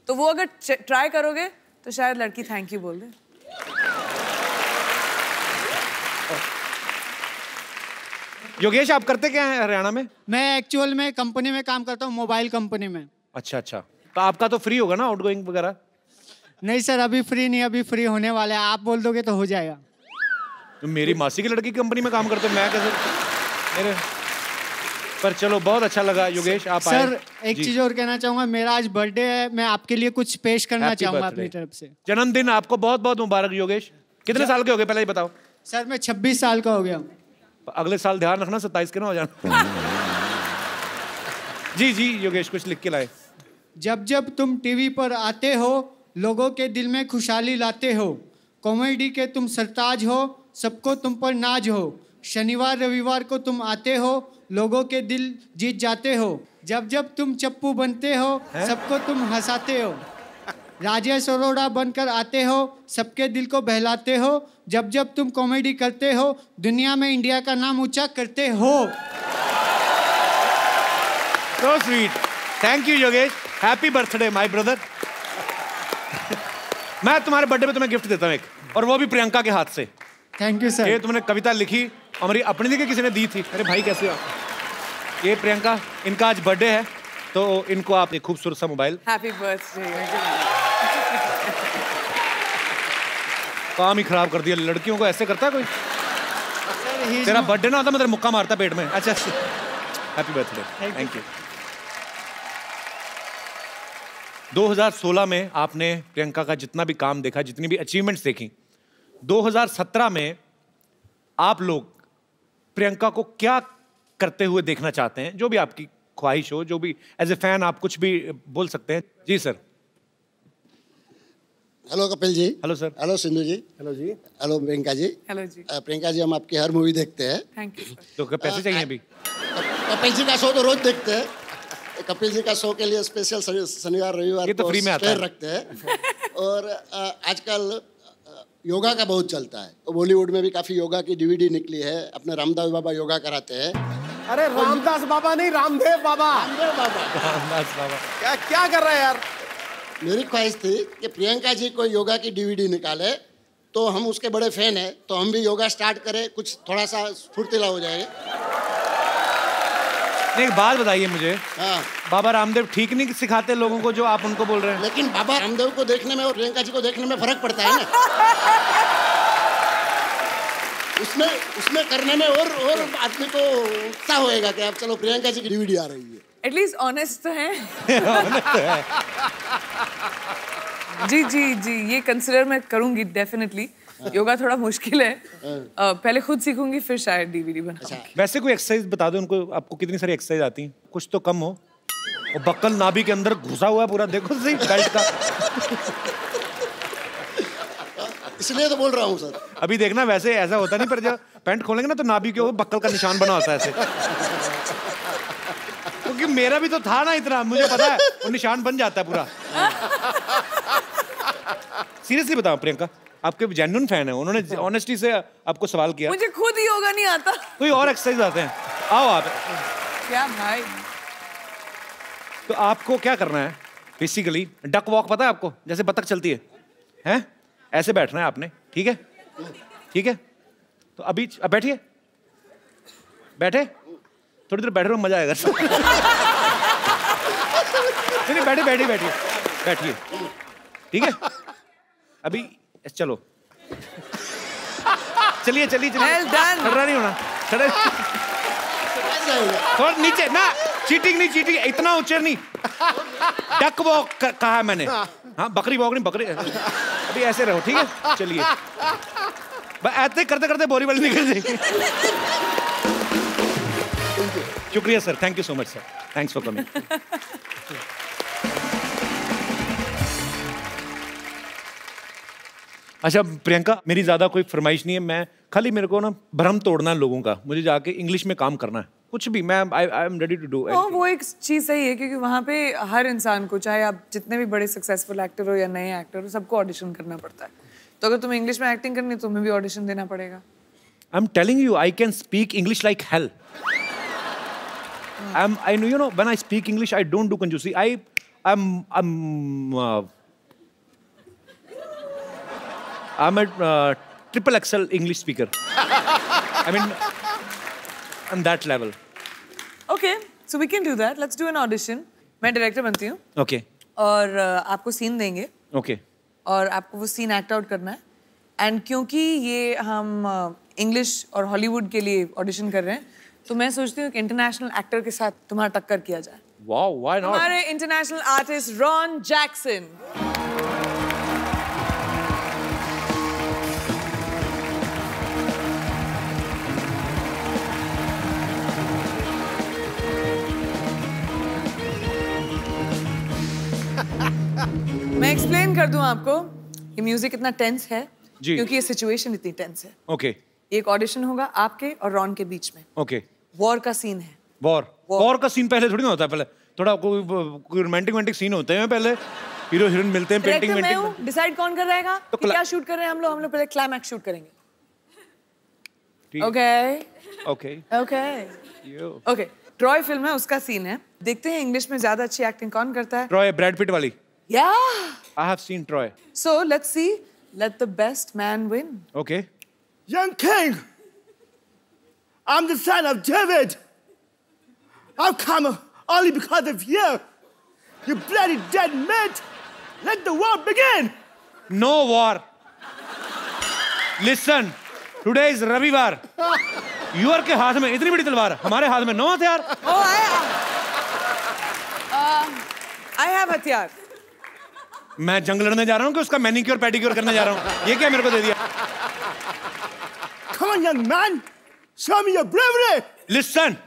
तो वो अगर ट्राई करोगे तो शायद लड़की थैंक यू बोल दे। योगेश आप करते क्या हैं हरियाणा में? मैं एक्चुअल में कंपनी में काम करता हूँ, मोबाइल कंपनी में। अच्छा अच्छा, तो आपका तो फ्री होगा ना आउटगोइंग वगैरह? नहीं सर, अभी फ्री नहीं, अभी फ्री होने वाला है, आप बोल दोगे तो हो जाएगा। तो मेरी मासी की लड़की कंपनी में काम करते, मैं कैसे मेरे पर चलो बहुत अच्छा लगा योगेश आप आए। सर एक चीज और कहना चाहूंगा, मेरा आज बर्थडे है, मैं आपके लिए कुछ पेश करना चाहूंगा अपनी तरफ से। जन्मदिन आपको बहुत बहुत मुबारक योगेश। कितने साल के हो गए पहले ही बताओ? सर मैं 26 साल का हो गया हूँ। अगले साल ध्यान रखना 27 के ना हो जाना। जी जी योगेश कुछ लिख के लाए। जब जब तुम टीवी पर आते हो लोगों के दिल में खुशहाली लाते हो, कॉमेडी के तुम सरताज हो, सबको तुम पर नाज हो। शनिवार रविवार को तुम आते हो, लोगों के दिल जीत जाते हो। जब जब तुम चप्पू बनते हो सबको तुम हंसाते हो। राजेश अरोड़ा बनकर आते हो, सबके दिल को बहलाते हो। जब जब तुम कॉमेडी करते हो दुनिया में इंडिया का नाम ऊंचा करते हो। So sweet. Thank you Yogesh, happy birthday my brother. मैं तुम्हारे बर्थडे पे तुम्हें गिफ्ट देता हूँ एक, और वो भी प्रियंका के हाथ से। Thank you sir. ये तुमने कविता लिखी हमारी अपनी लिखी, किसी ने दी थी। अरे भाई कैसे हो? ये प्रियंका, इनका आज बर्थडे है तो इनको आप एक खूबसूरत सा मोबाइल। Happy birthday. काम ही खराब कर दिया, लड़कियों को ऐसे करता है कोई? तेरा बर्थडे ना होता मैं तेरा मुक्का मारता पेट में। अच्छा हैप्पी बर्थडे, थैंक यू। 2016 में आपने प्रियंका का जितना भी काम देखा, जितनी भी अचीवमेंट्स देखी, 2017 में आप लोग प्रियंका को क्या करते हुए देखना चाहते हैं? जो भी आपकी ख्वाहिश हो, जो भी एज ए फैन आप कुछ भी बोल सकते हैं। जी sir. Hello Kapil ji. Hello sir. Hello Sindhu ji. Hello जी। हेलो प्रियंका जी। हेलो जी। प्रियंका जी हम आपकी हर मूवी देखते हैं। Thank you. तो पैसे चाहिए अभी? कपिल जी का शो तो रोज देखते हैं। कपिल जी का शो के लिए स्पेशल शनिवार रविवार तो फ्री में आता है। रखते हैं। और आजकल योगा का बहुत चलता है, तो बॉलीवुड में भी काफी योगा की डीवीडी निकली है। अपने रामदेव बाबा योगा कराते हैं। अरे रामदास बाबा नहीं, रामदेव बाबा। रामदेव बाबा। रामदास बाबा क्या कर रहे हैं यार? मेरी ख्वाहिश थी कि प्रियंका जी कोई योगा की डीवीडी निकाले, तो हम उसके बड़े फैन हैं, तो हम भी योगा स्टार्ट करें, कुछ थोड़ा सा फुर्तीला हो जाएगा। एक बात बताइए मुझे। हाँ। बाबा रामदेव ठीक नहीं सिखाते लोगों को जो आप उनको बोल रहे हैं? लेकिन बाबा रामदेव को देखने में और प्रियंका जी को देखने में फर्क पड़ता है ना। उसमें करने में और आदमी को उत्साह होएगा कि अब चलो प्रियंका जी की डीवीडी आ रही है। एटलीस्ट ऑनेस्ट तो है। जी जी जी, ये कंसिडर मैं करूंगी डेफिनेटली। योगा थोड़ा मुश्किल है, पहले खुद सीखूंगी फिर शायद डीवीडी बनाऊंगी। वैसे कोई एक्सरसाइज बता दो उनको, आपको कितनी सारी एक्सरसाइज आती हैं? कुछ तो कम हो। और बक्कल नाभि के अंदर घुसा हुआ है पूरा, देखो सही बेल्ट का। इसलिए तो बोल रहा हूँ सर। अभी देखना वैसे ऐसा होता नहीं, पर जब पैंट खोलेंगे ना तो नाभि के ऊपर बक्कल का निशान बना होता है ऐसे। क्योंकि मेरा भी तो था ना इतना, मुझे पता है वो निशान बन जाता है पूरा। सीरियसली बताओ प्रियंका, आपके जेन्युइन फैन है, उन्होंने ऑनेस्टी से आपको सवाल किया। मुझे खुद ही योगा नहीं आता। कोई और एक्सरसाइज आते हैं? आओ आप। क्या भाई? तो आपको क्या करना है बेसिकली? डक वॉक पता है आपको, जैसे बतख चलती है, हैं? ऐसे बैठना है आपने, ठीक है? ठीक है, तो अभी अब बैठिए। बैठे? थोड़ी देर बैठे रहो, मजा आएगा। नहीं, बैठे बैठिए बैठिए बैठिए, ठीक है? अभी चलो, चलिए चलिए चलिए। Well done. खड़ा नहीं होना, खड़े थोड़ा नीचे ना। चीटिंग नहीं, चीटिंग इतना ऊंचे नहीं। डक वॉक कहा है मैंने। हाँ, बकरी वॉक नहीं, बकरी। अभी ऐसे रहो, ठीक है? चलिए, ऐसे करते करते बोरी वाली निकल जाएगी। शुक्रिया sir, thank you so much sir, thanks for coming. अच्छा प्रियंका, मेरी ज्यादा कोई फरमाइश नहीं है, मैं खाली मेरे को ना भ्रम तोड़ना है लोगों का, मुझे जाके इंग्लिश में काम करना है, कुछ भी। मैं I am ready to do. वो एक चीज सही है, क्योंकि वहाँ पे हर इंसान को, चाहे आप जितने भी बड़े सक्सेसफुल एक्टर हो या नए एक्टर हो, सबको ऑडिशन करना पड़ता है। तो अगर तुम्हें इंग्लिश में एक्टिंग करनी है, तुम्हें भी ऑडिशन देना पड़ेगा। I am telling you, I can speak English like hell. I know, you know, when I speak English, I don't do conjusi. I'm a triple XL English speaker. I mean, on that level. Okay, so we can do that. Let's do an audition. मैं director बनती हूँ। Okay. और आपको scene देंगे। Okay. और आपको वो scene act out करना है। एंड क्योंकि ये हम इंग्लिश और हॉलीवुड के लिए ऑडिशन कर रहे हैं, तो मैं सोचती हूँ कि इंटरनेशनल एक्टर के साथ तुम्हारा टक्कर किया जाए। Wow, why not? हमारे इंटरनेशनल आर्टिस्ट रॉन जैक्सन। मैं एक्सप्लेन कर दूं आपको, ये म्यूजिक इतना टेंस है क्योंकि ये सिचुएशन इतनी टेंस है। Okay. एक ऑडिशन होगा आपके और रॉन के बीच में। Okay. वॉर का सीन है। वॉर का सीन पहले थोड़ी ना होता है, पहले थोड़ा कोई रोमांटिक सीन होते हैं, पहले हीरो हीरोइन मिलते हैं, पेंटिंग डिसाइड कौन कर रहेगा तो कि क्या शूट कर रहे हैं हम लोग पहले क्लाइमैक्स शूट करेंगे। ओके, ट्रॉय फिल्म है, उसका सीन है। देखते हैं इंग्लिश में ज्यादा अच्छी एक्टिंग कौन करता है। ट्रॉय ब्रैड पिट वाली। Yeah. I have seen Troy. So let's see. Let the best man win. Okay. Young king, I'm the son of David. I've come only because of you. You bloody dead meat. Let the war begin. No war. Listen, today is Ravivar. Your के हाथ में इतनी बड़ी तलवार, हमारे हाथ में 9 हथियार। Oh, I have हथियार। मैं जंग लड़ने जा रहा हूँ कि उसका मैनिक्योर पेडिक्योर करने जा रहा हूँ? ये क्या मेरे को दे दिया? Come on, young man. Show me your bravery. Listen.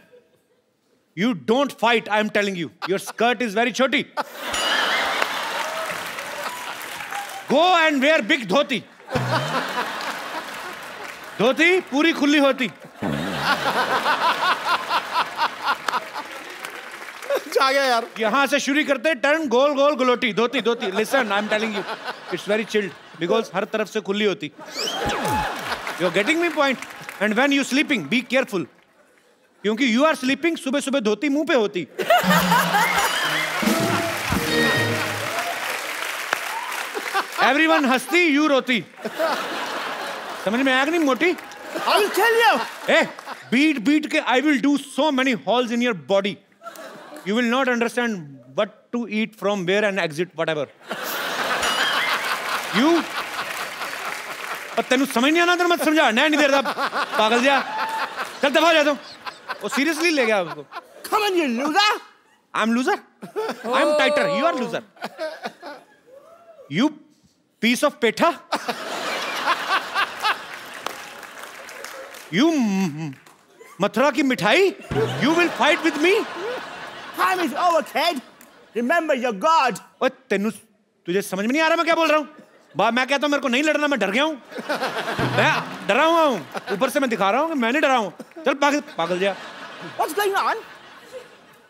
You don't fight, I am telling you. Your skirt is very choti. Go and wear big dhoti. धोती पूरी खुली होती। जागे यार। यहाँ से शुरू करते turn goal goal galouti dhoti dhoti. Listen, I'm telling you, it's very chilled because हर तरफ से खुली होती। You're getting me point? And when you sleeping, be careful. क्योंकि you are sleeping, सुबह सुबह धोती मुंह पे होती। Everyone हंसती, you रोती। समझ में आया कि नहीं मोटी? I will tell you. Eh, beat के I will do so many holes in your body. You will not understand what to eat from where and exit whatever. You और तेनू समझ नहीं आना तो मत समझा, नहीं देर तक पागल जा। चल दफा जा तू। वो सीरियसली ले गया उसको। Come on, you loser. I'm loser. I'm tighter. You are loser. You piece of petha. You Mathura की मिठाई. You will fight with me. Time is over, kid. Remember your God. ओए तेनू तुझे समझ में नहीं आ रहा मैं क्या बोल रहा हूँ? मैं कहता हूँ मेरे को नहीं लड़ना, मैं डर गया हूँ। मैं डरा हुआ हूँ। ऊपर से मैं दिखा रहा हूँ कि मैं नहीं डरा हूँ। चल पागल जा। What's going on?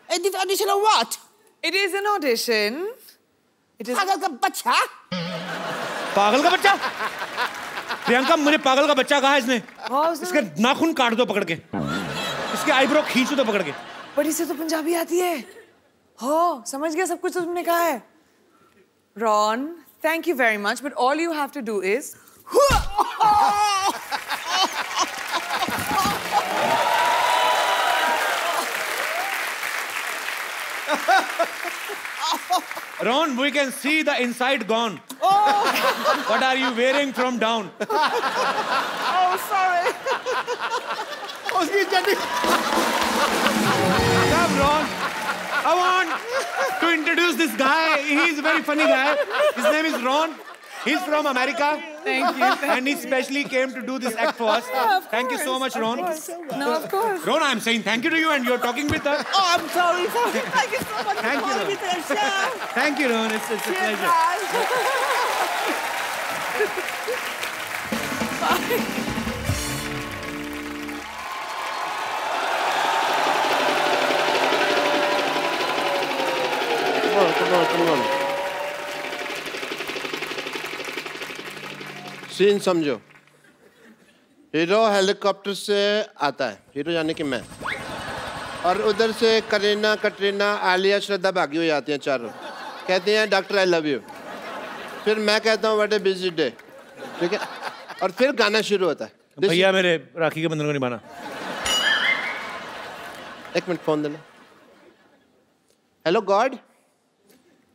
Is this audition or what? It is an audition. It is. पागल का बच्चा? पागल का बच्चा? प्रियंका मुझे पागल का बच्चा कहा इसने। इसके नाखून काट दो पकड़ के। इसके आईब्रो खींच दो पकड़ के। बड़ी से तो पंजाबी आती है। हो समझ गया सब कुछ तो तुमने कहा है। Ron, thank you very much, but all you have to do is. Ron, we can see the inside gone. What are you wearing from down? Oh, sorry. Come, Ron. I want to introduce this guy. He's a very funny guy. His name is Ron. He's from America. Thank you. And he specially came to do this act for us. Thank you so much, Ron. No, of course. Ron, I'm saying thank you to you and you're talking with us. Oh, I'm sorry. Thank you so much Thank for you, calling me to the show. Thank you, Ron. It's a Cheers, pleasure. guys. Come on. Scene समझो। Hero helicopter से आता है, hero यानी कि मैं, और उधर से करीना, कटरीना, आलिया, श्रद्धा भागी हुई आती हैं चारों, कहती हैं डॉक्टर आई लव यू। फिर मैं कहता हूँ व्हाट ए बिजी डे, ठीक है, और फिर गाना शुरू होता है। भैया मेरे राखी के बंधन को निभाना। एक मिनट फोन देना। हेलो गॉड,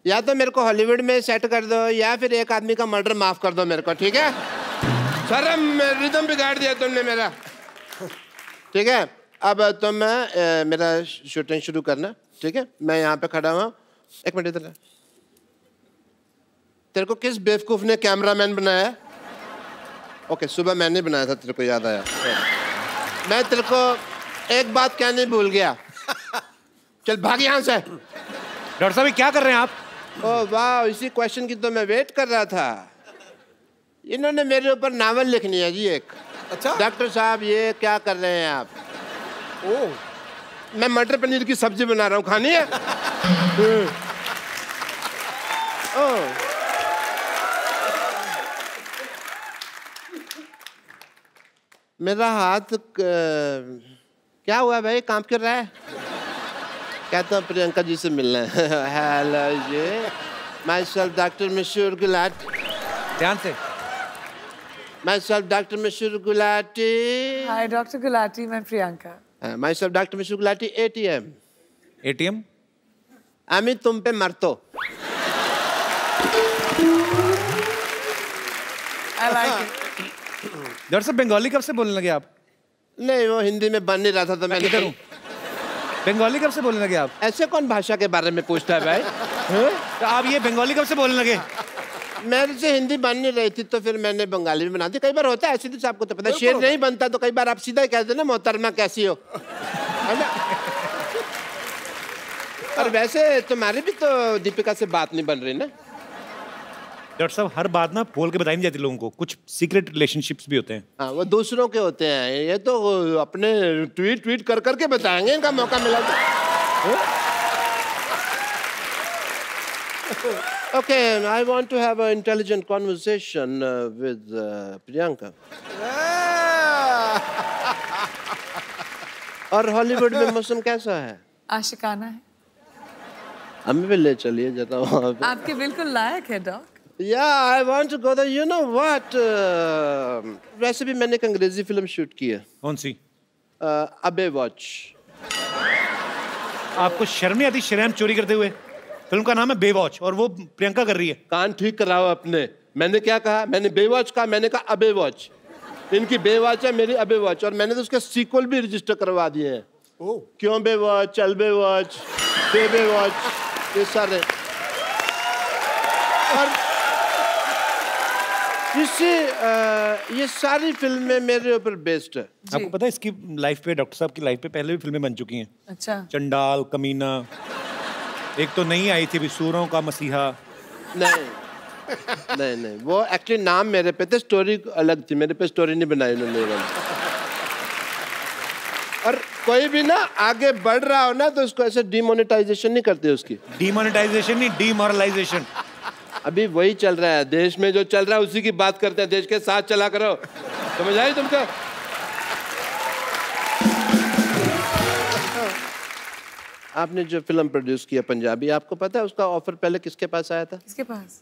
या तो मेरे को हॉलीवुड में सेट कर दो या फिर एक आदमी का मर्डर माफ कर दो मेरे को, ठीक है? सर रिदम बिगाड़ दिया तुमने मेरा, ठीक है? अब तुम मेरा शूटिंग शुरू करना, ठीक है? मैं यहाँ पे खड़ा हुआ। एक मिनट इधर। तेरे को किस बेवकूफ ने कैमरामैन बनाया? ओके, सुबह मैंने बनाया था, तेरे को याद आया। मैं तेरे को एक बात कहने भूल गया। चल भाग यहाँ से। डॉक्टर साहब क्या कर रहे हैं आप? ओह वाह, इसी क्वेश्चन की तो मैं वेट कर रहा था। इन्होंने मेरे ऊपर नावल लिखनी है जी एक। अच्छा डॉक्टर साहब ये क्या कर रहे हैं आप? ओह, मैं मटर पनीर की सब्जी बना रहा हूँ, खानी है? ओह, मेरा हाथ क्या हुआ भाई, कांप क्यों रहा है? कहता हूँ प्रियंका जी से मिलना है। Hello ji, myself doctor Mashoor Gulati. ध्यान से। My self doctor Mashoor Gulati. Hi doctor Gulati, मैं Priyanka. My self doctor Mashoor Gulati. ATM. ATM? अमी तुम पे मरतो। I like it. डॉक्टर साहब बंगाली कब से बोलने लगे आप? नहीं, वो हिंदी में बन नहीं रहा था तो मैं किधर हूँ? बंगाली कब से बोलने लगे आप? ऐसे कौन भाषा के बारे में पूछता है भाई? तो आप ये बंगाली कब से बोलने लगे? मेरे से हिंदी बन नहीं रही थी तो फिर मैंने बंगाली में बना दी। कई बार होता है ऐसे, तो आपको तो पता है, शेर नहीं बनता तो कई बार आप सीधा ही कहते ना मोहतरमा कैसी हो, है ना? और वैसे तुम्हारी भी तो दीपिका से बात नहीं बन रही ना? डॉक्टर साहब हर बात ना बोल के बताई नहीं जाती लोगों को, कुछ सीक्रेट रिलेशनशिप्स भी होते हैं। हाँ, वो दूसरों के होते हैं, ये तो अपने ट्वीट कर करके बताएंगे, इनका मौका मिला तो। Okay, I want to have an intelligent conversation with Priyanka. और हॉलीवुड में मौसम कैसा है? आशिकाना है। हमें भी ले चलिए जरा वहाँ पे। आपके बिल्कुल लायक है dock. Yeah, I want to go there. You know what? वैसे भी मैंने एक अंग्रेजी फिल्म शूट की है। कौन सी? अबे वॉच। आपको शर्म नहीं आती शर्म चोरी करते हुए? फिल्म का नाम है बेवॉच और वो प्रियंका कर रही है। कान ठीक कराओ अपने। मैंने क्या कहा? मैंने बेवॉच कहा, मैंने कहा अबे वॉच। इनकी बेवॉच है, मेरी अबे वॉच, और मैंने तो उसके सीक्वल भी रजिस्टर करवा दिए हैं। क्यों बेवॉच, चल बेवॉच, बेवॉच, ये सारे। और ये सारी फिल्में मेरे ऊपर बेस्ड है। आपको पता है इसकी लाइफ पे, डॉक्टर साहब की लाइफ पे पहले भी फिल्में बन चुकी हैं। अच्छा। चंडाल, कमीना, एक तो नई आई थी अभी, सूरों का मसीहा। नहीं, वो एक्चुअली नाम मेरे पे थे, स्टोरी अलग थी, मेरे पे स्टोरी नहीं बनाई उन्होंने। और कोई भी ना आगे बढ़ रहा हो ना तो उसको ऐसे डिमोनेटाइजेशन नहीं करते उसकी। डिमोनेटाइजेशन नहीं, डिमोरलाइजेशन। अभी वही चल रहा है देश में, जो चल रहा है उसी की बात करते हैं। देश के साथ चला करो, समझ आई तुमको? आपने जो फिल्म प्रोड्यूस किया पंजाबी, आपको पता है उसका ऑफर पहले किसके पास आया था? किसके पास?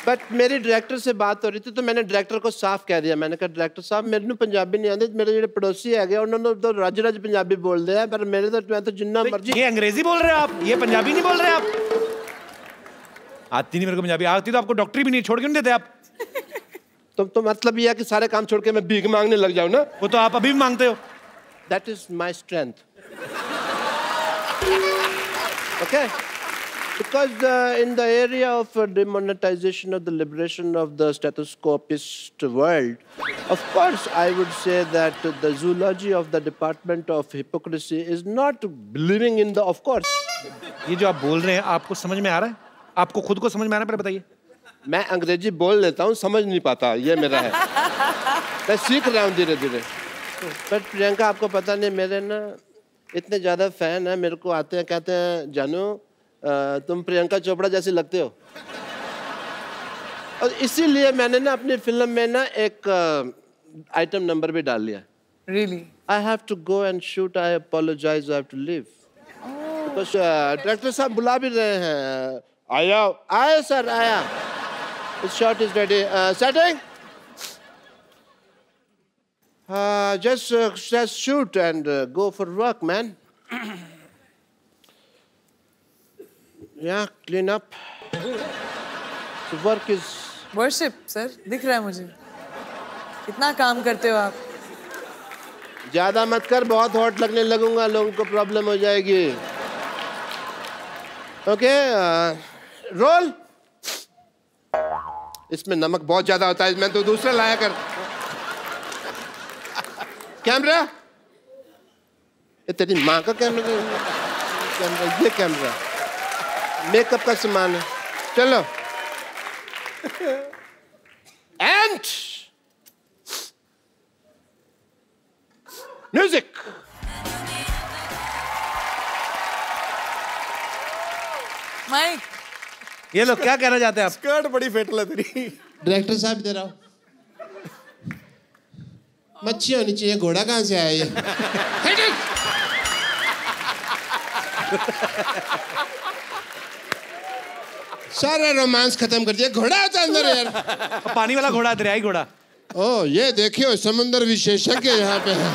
बट मेरी डायरेक्टर से बात हो रही थी तो मैंने डायरेक्टर को साफ कह दिया, मैंने कहा डायरेक्टर साहब मेरे को पंजाबी नहीं आती, मेरे जो पड़ोसी है गए उन्होंने तो रज रज पंजाबी बोल दिया, पर मेरे तो मैं तो जिन्ना मर्जी। ये अंग्रेजी बोल रहे हो आप, ये पंजाबी नहीं बोल रहे आप? आती नहीं मेरे को पंजाबी, आती तो आपको डॉक्टरी भी नहीं छोड़ के नहीं देते आप। तो मतलब ये है कि सारे काम छोड़ के मैं भीख मांगने लग जाऊं ना? वो तो आप अभी भी मांगते हो। That is my strength. Okay? Because in the area of demonetization of the liberation of the stethoscopist world, of course I would say that the zoology of the department of hypocrisy is not believing in the, of course. ये जो आप बोल रहे हैं आपको समझ में आ रहा है? आपको खुद को समझ में आ रहा है? पर बताइए। मैं अंग्रेजी बोल लेता हूँ, समझ नहीं पाता, ये मेरा है। मैं सीख रहा हूँ धीरे धीरे। पर प्रियंका आपको पता नहीं, मेरे ना इतने ज़्यादा फैन हैं, मेरे को आते हैं कहते हैं जानू तुम प्रियंका चोपड़ा जैसे लगते हो। और इसीलिए मैंने ना अपनी फिल्म में ना एक आइटम नंबर भी डाल लिया। Really? I have to go and shoot. I apologize. I have to leave. Because director साहब बुला भी रहे हैं। आया सर आया। The shot is ready. Setting. Just shoot and go for work, man. Yeah, clean up. The work is. Worship, sir. दिख रहा है मुझे। कितना काम करते हो आप? ज्यादा मत कर, बहुत हॉट लगने लगूंगा, लोगों को प्रॉब्लम हो जाएगी। Okay, roll. इसमें नमक बहुत ज्यादा होता है, मैं तो दूसरा लाया कर। कैमरा, ये तेरी माँ का कैमरा, ये कैमरा मेकअप का सामान है। चलो एंड म्यूजिक। माइक, ये लोग क्या कहना चाहते हैं आप? स्कर्ट बड़ी फेटल है तेरी। डायरेक्टर साहब इधर आओ। मच्छी होनी चाहिए, घोड़ा कहाँ से आया ये? सारा रोमांस खत्म कर दिया, घोड़ा होता अंदर यार। पानी वाला घोड़ा, दरियाई घोड़ा। ओ ये देखियो समुद्र विशेषज्ञ यहाँ पे है।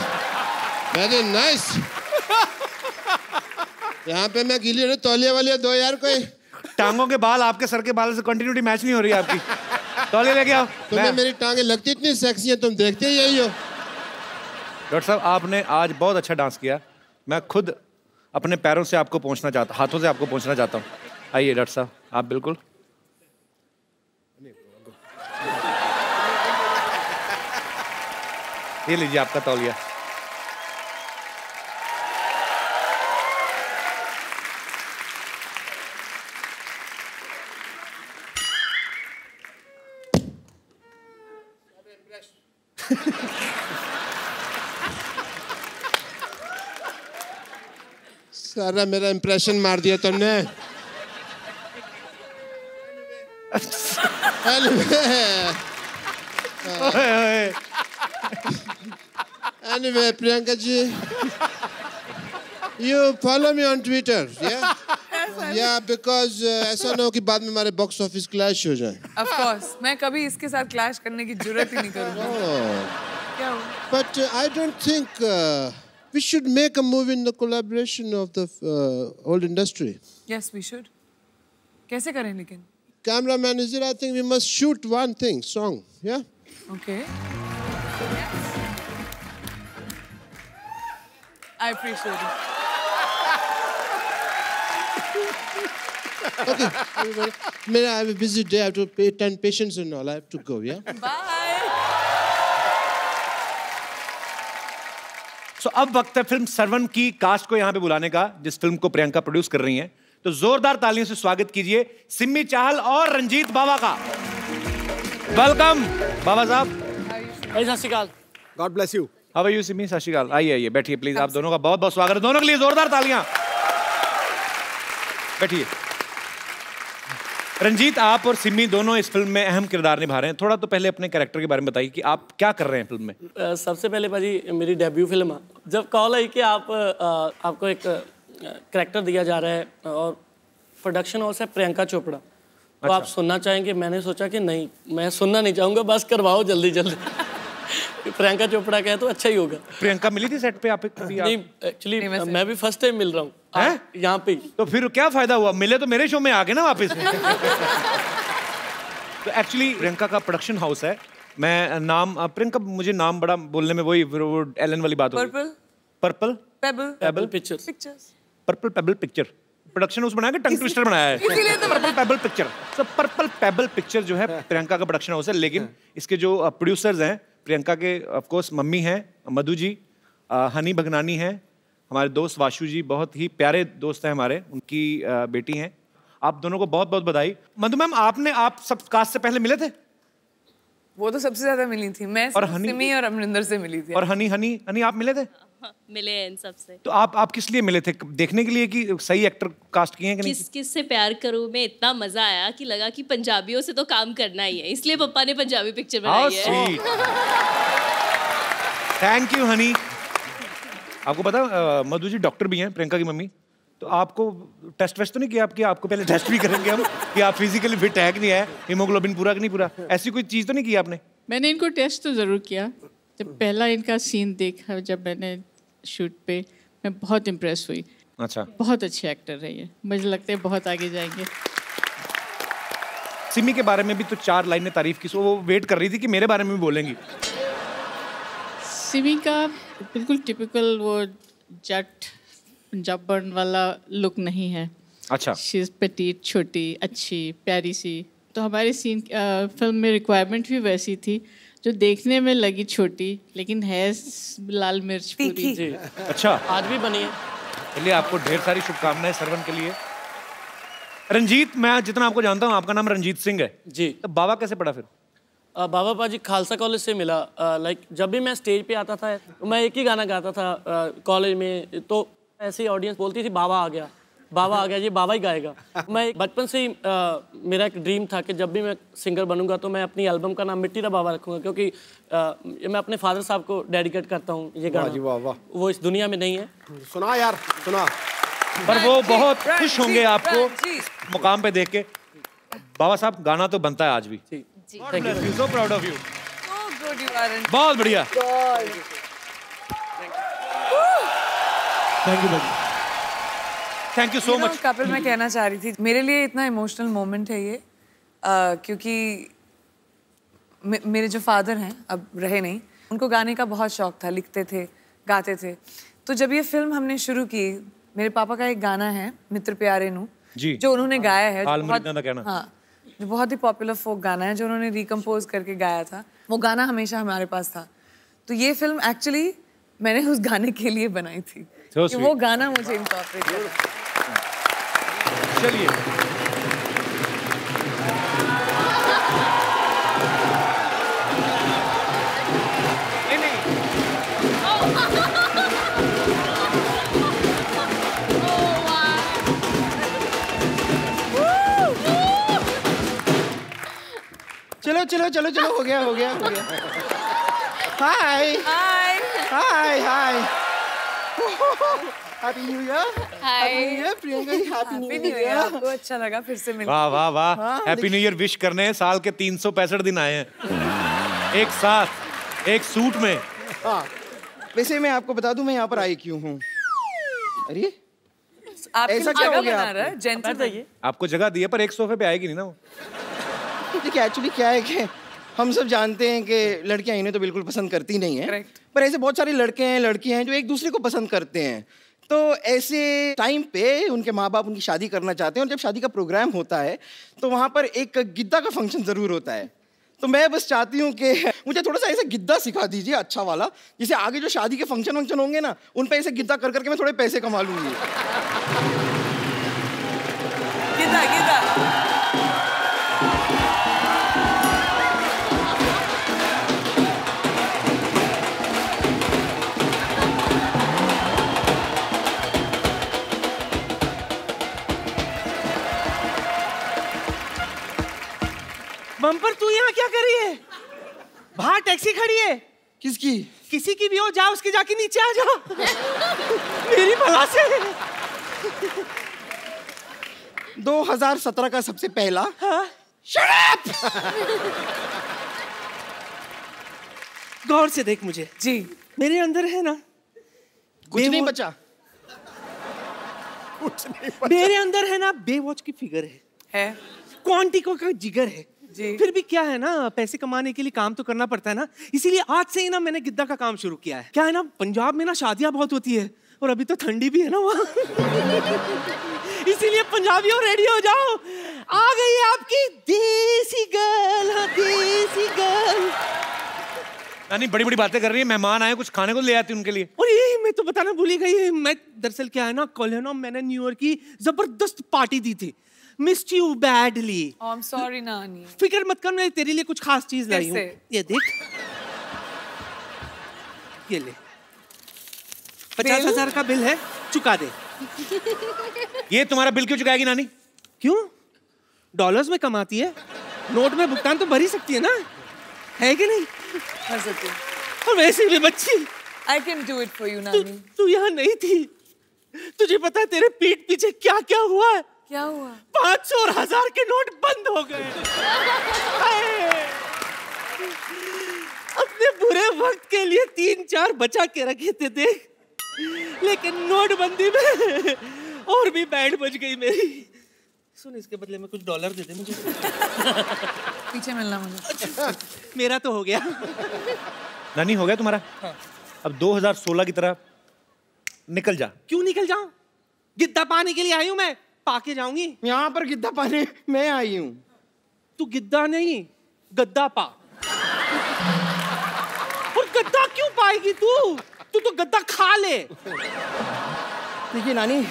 Very nice. यहाँ पे मैं गीली हो तौलिया वाली दो यार, कोई टांगों के बाल आपके सर के बाल से कंटिन्यूटी मैच नहीं हो रही है आपकी। तौलिया लेके आओ। तुम्हें मेरी टांगे लगती इतनी सेक्सी है, तुम देखते ही यही हो। डॉक्टर साहब आपने आज बहुत अच्छा डांस किया, मैं खुद अपने पैरों से आपको पहुंचना चाहता, हाथों से आपको पहुंचना चाहता हूँ। आइए डॉक्टर साहब, आप बिल्कुल। ये लीजिए आपका तौलिया। सारा मेरा इंप्रेशन मार दिया तुमने। Anyway, Priyanka ji, you follow me on Twitter, yeah? Yeah, because ऐसा ना हो कि बाद में हमारे बॉक्स ऑफिस क्लैश हो जाए। Of course, मैं कभी इसके साथ क्लैश करने की जरूरत ही नहीं करूँगा। क्या हो? But I don't think we should make a movie in the collaboration of the whole industry. Yes, we should. कैसे करें लेकिन? Cameraman is there. I think we must shoot one thing, song, yeah? Okay. I appreciate it. Okay. May I have a busy day. I have to pay 10 patients and all. I have to go, yeah? Bye. So, अब वक्त है film Sarwan की cast को यहाँ पे बुलाने का, जिस फिल्म को प्रियंका प्रोड्यूस कर रही हैं। तो जोरदार तालियों से स्वागत कीजिए सिम्मी चाहल और रंजीत बावा का। वेलकम बाबा साहब। सत श्री अकाल। God bless you. How are you Simmi? सत श्री अकाल। आइए आइए बैठिए प्लीज। आप दोनों का बहुत बहुत स्वागत है, दोनों के लिए जोरदार तालियां। बैठिए। रंजीत, आप और सिम्मी दोनों इस फिल्म में अहम किरदार निभा रहे हैं। थोड़ा तो पहले अपने कैरेक्टर के बारे में बताइए कि आप क्या कर रहे हैं फिल्म में। सबसे पहले भाजी मेरी डेब्यू फिल्म है। जब कॉल आई कि आपको एक कैरेक्टर दिया जा रहा है और प्रोडक्शन हाउस है प्रियंका चोपड़ा, तो आप सुनना चाहेंगे? मैंने सोचा कि नहीं, मैं सुनना नहीं चाहूँगा, बस करवाओ जल्दी जल्दी। प्रियंका चोपड़ा कहे तो अच्छा ही होगा। प्रियंका मिली थी सेट पे आप कभी? नहीं, एक्चुअली मैं भी फर्स्ट टाइम मिल रहा हूँ यहाँ पे। तो फिर क्या फायदा हुआ? मिले तो मेरे शो में आ गए ना वापस। तो एक्चुअली प्रियंका का प्रोडक्शन हाउस है। मैं नाम प्रियंका, मुझे नाम बड़ा बोलने में वही वो एलन वाली बात होगी। Purple payable pictures, purple payable picture production house बनाया कि टंग ट्विस्टर बनाया है? Purple payable picture. तो पर्पल पेबल पिक्चर जो है प्रियंका का प्रोडक्शन हाउस है, लेकिन इसके जो प्रोड्यूसर्स हैं प्रियंका के, ऑफ कोर्स मम्मी हैं मधु जी, हनी भगनानी हैं, हमारे दोस्त वाशु जी, बहुत ही प्यारे दोस्त हैं हमारे, उनकी बेटी हैं। आप दोनों को बहुत बहुत बधाई। मधु मैम, आप सब कास्ट से पहले मिले थे? वो तो सबसे ज्यादा मिली थी मैं, और सिमी और अमरिंदर से मिली थी। और हनी आप मिले थे? मिले हैं इन सबसे। तो आप किस लिए मिले थे? देखने के लिए कि सही एक्टर कास्ट किए हैं कि नहीं? किस से प्यार करूं में इतना मजा आया कि लगा कि पंजाबियों से तो काम करना ही है, इसलिए पापा ने पंजाबी पिक्चर बनाई है। Thank you Honey. आपको पता मधु जी डॉक्टर भी हैं, प्रियंका की मम्मी। तो आपको टेस्ट वेस्ट तो नहीं किया? आपको पहले टेस्ट भी करेंगे हम कि आप फिजिकली फिट है कि नहीं है, हीमोग्लोबिन पूरा कि नहीं पूरा, ऐसी कोई चीज़ तो नहीं की आपने? मैंने इनको टेस्ट तो ज़रूर किया। जब पहला इनका सीन देखा जब मैंने शूट पे, मैं बहुत इम्प्रेस हुई। अच्छा, बहुत अच्छे एक्टर है ये, मुझे लगता है बहुत आगे जाएंगे। सिमी के बारे में भी तो 4 लाइनें तारीफ की, सो वो वेट कर रही थी कि मेरे बारे में भी बोलेंगी। सिमी का बिल्कुल टिपिकल वो जट पंजाबन वाला लुक नहीं है। अच्छा, शी इज़ पेटीट, छोटी, अच्छी, प्यारी सी। तो हमारे सीन फिल्म में रिक्वायरमेंट भी वैसी थी, जो देखने में लगी छोटी लेकिन है लाल मिर्च पूरी। जी। अच्छा, आज भी बनी है। चलिए, आपको ढेर सारी शुभकामनाएं सरवन के लिए। रंजीत, मैं जितना आपको जानता हूँ आपका नाम रंजीत सिंह है जी। तो बाबा कैसे पड़ा फिर? बाबा पाजी खालसा कॉलेज से मिला। लाइक जब भी मैं स्टेज पे आता था मैं एक ही गाना गाता था कॉलेज में, तो ऐसी ऑडियंस बोलती थी बाबा आ गया, बाबा आ गया, ये बाबा ही गाएगा। मैं बचपन से ही मेरा एक ड्रीम था कि जब भी मैं सिंगर बनूंगा तो मैं अपनी एल्बम का नाम मिट्टी दा बाबा रखूंगा, क्योंकि मैं अपने फादर साहब को डेडिकेट करता हूँ ये गाना। वाह वाह, वो इस दुनिया में नहीं है। सुना यार, सुना। पर वो बहुत खुश होंगे आपको मुकाम पे देख के। बाबा साहब, गाना तो बनता है आज भी। Thank you, so proud of you. बहुत बढ़िया। Thank you thank you so much. Kapil, मैं कहना चाह रही थी, मेरे लिए इतना इमोशनल मोमेंट है ये, क्योंकि मेरे जो फादर हैं अब रहे नहीं, उनको गाने का बहुत शौक था, लिखते थे, गाते थे। तो जब ये फिल्म हमने शुरू की, मेरे पापा का एक गाना है मित्र प्यारे नू जी, जो उन्होंने गाया है, हाँ, जो बहुत ही पॉपुलर फोक गाना है, जो उन्होंने रिकम्पोज करके गाया था। वो गाना हमेशा हमारे पास था। तो ये फिल्म एक्चुअली मैंने उस गाने के लिए बनाई थी कि वो गाना मुझे इनकॉर्पोरेट करना। चलिए, चलो चलो चलो चलो, हो गया हो गया हो गया। Hi hi hi hi, happy new year. Happy new year Priyanka ji, happy new year. आपको अच्छा लगा फिर से मिलकर? वाह वाह वाह, हैप्पी न्यू ईयर विश करने साल के 365 दिन आए हैं एक साथ एक सूट में। हाँ, वैसे मैं आपको बता दूं मैं यहाँ पर आई क्यों हूँ। अरे ऐसा क्या हो गया? आपको जगह दी है पर एक सोफे पे आएगी नहीं ना वो। देखिए एक्चुअली क्या है कि हम सब जानते हैं कि लड़कियां इन्हें तो बिल्कुल पसंद करती नहीं हैं, पर ऐसे बहुत सारे लड़के हैं, लड़कियां हैं जो एक दूसरे को पसंद करते हैं। तो ऐसे टाइम पे उनके माँ बाप उनकी शादी करना चाहते हैं, और जब शादी का प्रोग्राम होता है तो वहाँ पर एक गिद्दा का फंक्शन ज़रूर होता है। तो मैं बस चाहती हूँ कि मुझे थोड़ा सा ऐसे गिद्दा सिखा दीजिए अच्छा वाला, जिसे आगे जो शादी के फंक्शन होंगे ना, उन पे ऐसे गिद्दा कर करके मैं थोड़े पैसे कमा लूँगी। गिद्दा गिद्दा। बम्पर, तू यहाँ क्या कर रही है? बाहर टैक्सी खड़ी है। किसकी? किसी की भी हो, जा उसके जाके नीचे आ जा। मेरी भला से। 2017 का सबसे पहला। हाँ? Shut up! गौर से देख मुझे। जी। मेरे अंदर है ना कुछ नहीं बचा। मेरे अंदर है ना बेवॉच की फिगर है क्वांटिको का जिगर है जी। फिर भी क्या है ना, पैसे कमाने के लिए काम तो करना पड़ता है ना, इसीलिए आज से ही ना मैंने गिद्दा का काम शुरू किया है। क्या है ना, पंजाब में ना शादियां बहुत होती है और अभी तो ठंडी भी है ना वहाँ इसीलिए पंजाबियों रेडी हो जाओ, आ गई है आपकी देसी गर्ल। हाँ, देसी गर्ल। नानी बड़ी बड़ी बातें कर रही है, मेहमान आए, कुछ खाने को ले आती उनके लिए। और ये मैं तो बताना भूल ही गई, मैं दरअसल क्या है ना, कल है ना मैंने न्यू ईयर की जबरदस्त पार्टी दी थी। Missed you badly. Oh, I'm sorry, नानी। फिक्र मत कर, मैं तेरे लिए कुछ खास चीज लाई हूँ। ये देख, ये ले, 50,000 का बिल है, चुका दे। ये तुम्हारा बिल क्यों चुकाएगी नानी? क्यों? डॉलर्स में कमाती है, नोट में भुगतान तो भर ही सकती है ना, है कि नहीं? कर सकती हूँ। और वैसे भी बच्ची, I can do it for you, नानी। तू यहाँ नहीं थी, तुझे पता है तेरे पीठ पीछे क्या क्या हुआ है? क्या हुआ? 500 और 1000 के नोट बंद हो गए। अपने बुरे वक्त के लिए 3-4 बचा के रखे थे देख, लेकिन नोटबंदी में और भी बैंड बज गई मेरी। सुन, इसके बदले में कुछ डॉलर दे दे मुझे। पीछे मिलना मुझे। मेरा तो हो गया। नानी हो गया तुम्हारा? हाँ। अब 2016 की तरह निकल जा। क्यों निकल जाऊं? गिद्दा पाने के लिए आई हूं मैं, पाके जाऊंगी। यहाँ पर गिद्दा पाने मैं आई हूँ। तू गिद्दा नहीं, गद्दा पा। और गद्दा क्यों पाएगी तू? तू तो गद्दा खा ले। देखिए नानी,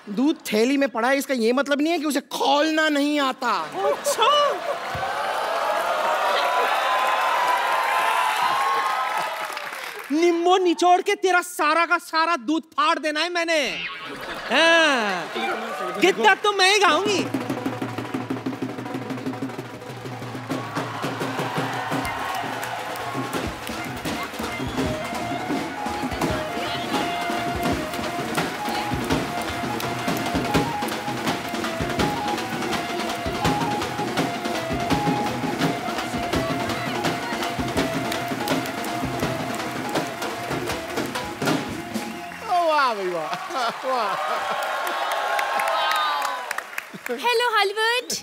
दूध थैली में पड़ा है, इसका ये मतलब नहीं है कि उसे खोलना नहीं आता। अच्छा। निम्बो निचोड़ के तेरा सारा का सारा दूध फाड़ देना है मैंने। हाँ। गिद्दा तो मैं ही गाऊंगी। Hello Hollywood,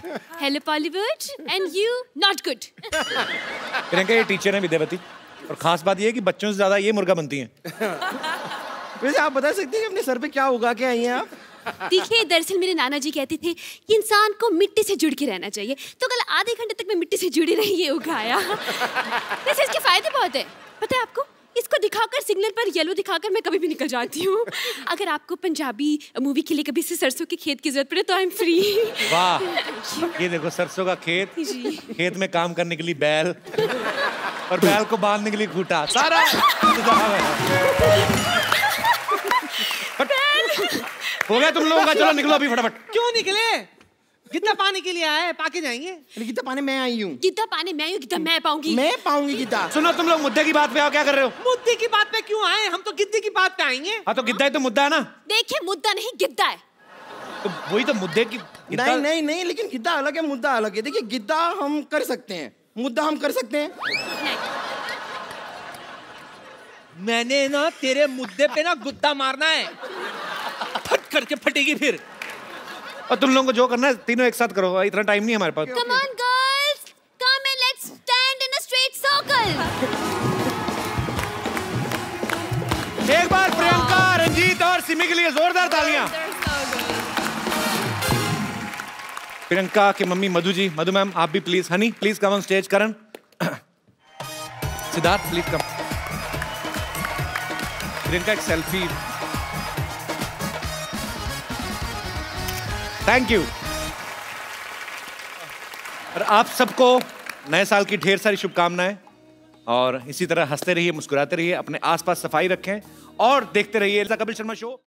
hello Bollywood, and you not good. Priyanka ये टीचर है विद्यावती, और खास बात ये है कि बच्चों से ज्यादा ये मुर्गा बनती हैं। वैसे आप बता सकती हैं कि अपने सर पे क्या उगा के आई हैं आप? देखिए, दरअसल मेरे नाना जी कहते थे कि इंसान को मिट्टी से जुड़ के रहना चाहिए, तो कल आधे घंटे तक मैं मिट्टी से जुड़ी रही, ये उगाया। वैसे इसके फायदे बहुत है, पता है आपको? इसको दिखाकर, सिग्नल पर येलो दिखाकर मैं कभी भी निकल जाती हूँ। अगर आपको पंजाबी मूवी के लिए कभी से सरसों के खेत की जरूरत पड़े तो आई एम फ्री। वाह, ये देखो सरसों का खेत, खेत में काम करने के लिए बैल, और बैल को बांधने के लिए खूंटा, सारा हो गया तुम लोगों का। चलो निकलो अभी फटाफट। क्यों निकले? गिद्दा पाने के लिए आए, पाके जाएंगे। गिद्दा पाने मैं आई हूँ। गिद्दा पाने मैं हूँ, गिद्दा मैं पाऊंगी। मैं पाऊंगी गिद्दा। सुनो, तुम लोग मुद्दे की बात पे आओ, क्या कर रहे हो? मुद्दे की बात पे क्यों आए? हम तो गिद्दे की बात पे आएंगे। हाँ तो गिद्दा ही तो मुद्दा है ना। देखिए, मुद्दा नहीं गिद्दा है। तो वही तो मुद्दे की। नहीं नहीं नहीं, लेकिन गिद्दा अलग है, मुद्दा अलग है। देखिए, गिद्दा हम कर सकते हैं, मुद्दा हम कर सकते हैं। मैंने ना तेरे मुद्दे पे ना गुद्दा मारना है, फट करके फटेगी फिर। और तुम लोगों को जो करना है तीनों एक साथ करो, इतना टाइम नहीं है हमारे पास। Come on girls, come and let's stand in a straight circle. एक बार प्रियंका, रंजीत और सिमी के लिए जोरदार तालियां। प्रियंका की मम्मी मधु जी, मधु मैम आप भी please. Honey please come on stage. Karan, Siddharth please come. Priyanka एक सेल्फी। Thank you. और आप सबको नए साल की ढेर सारी शुभकामनाएं, और इसी तरह हंसते रहिए, मुस्कुराते रहिए, अपने आसपास सफाई रखें और देखते रहिए कपिल शर्मा शो।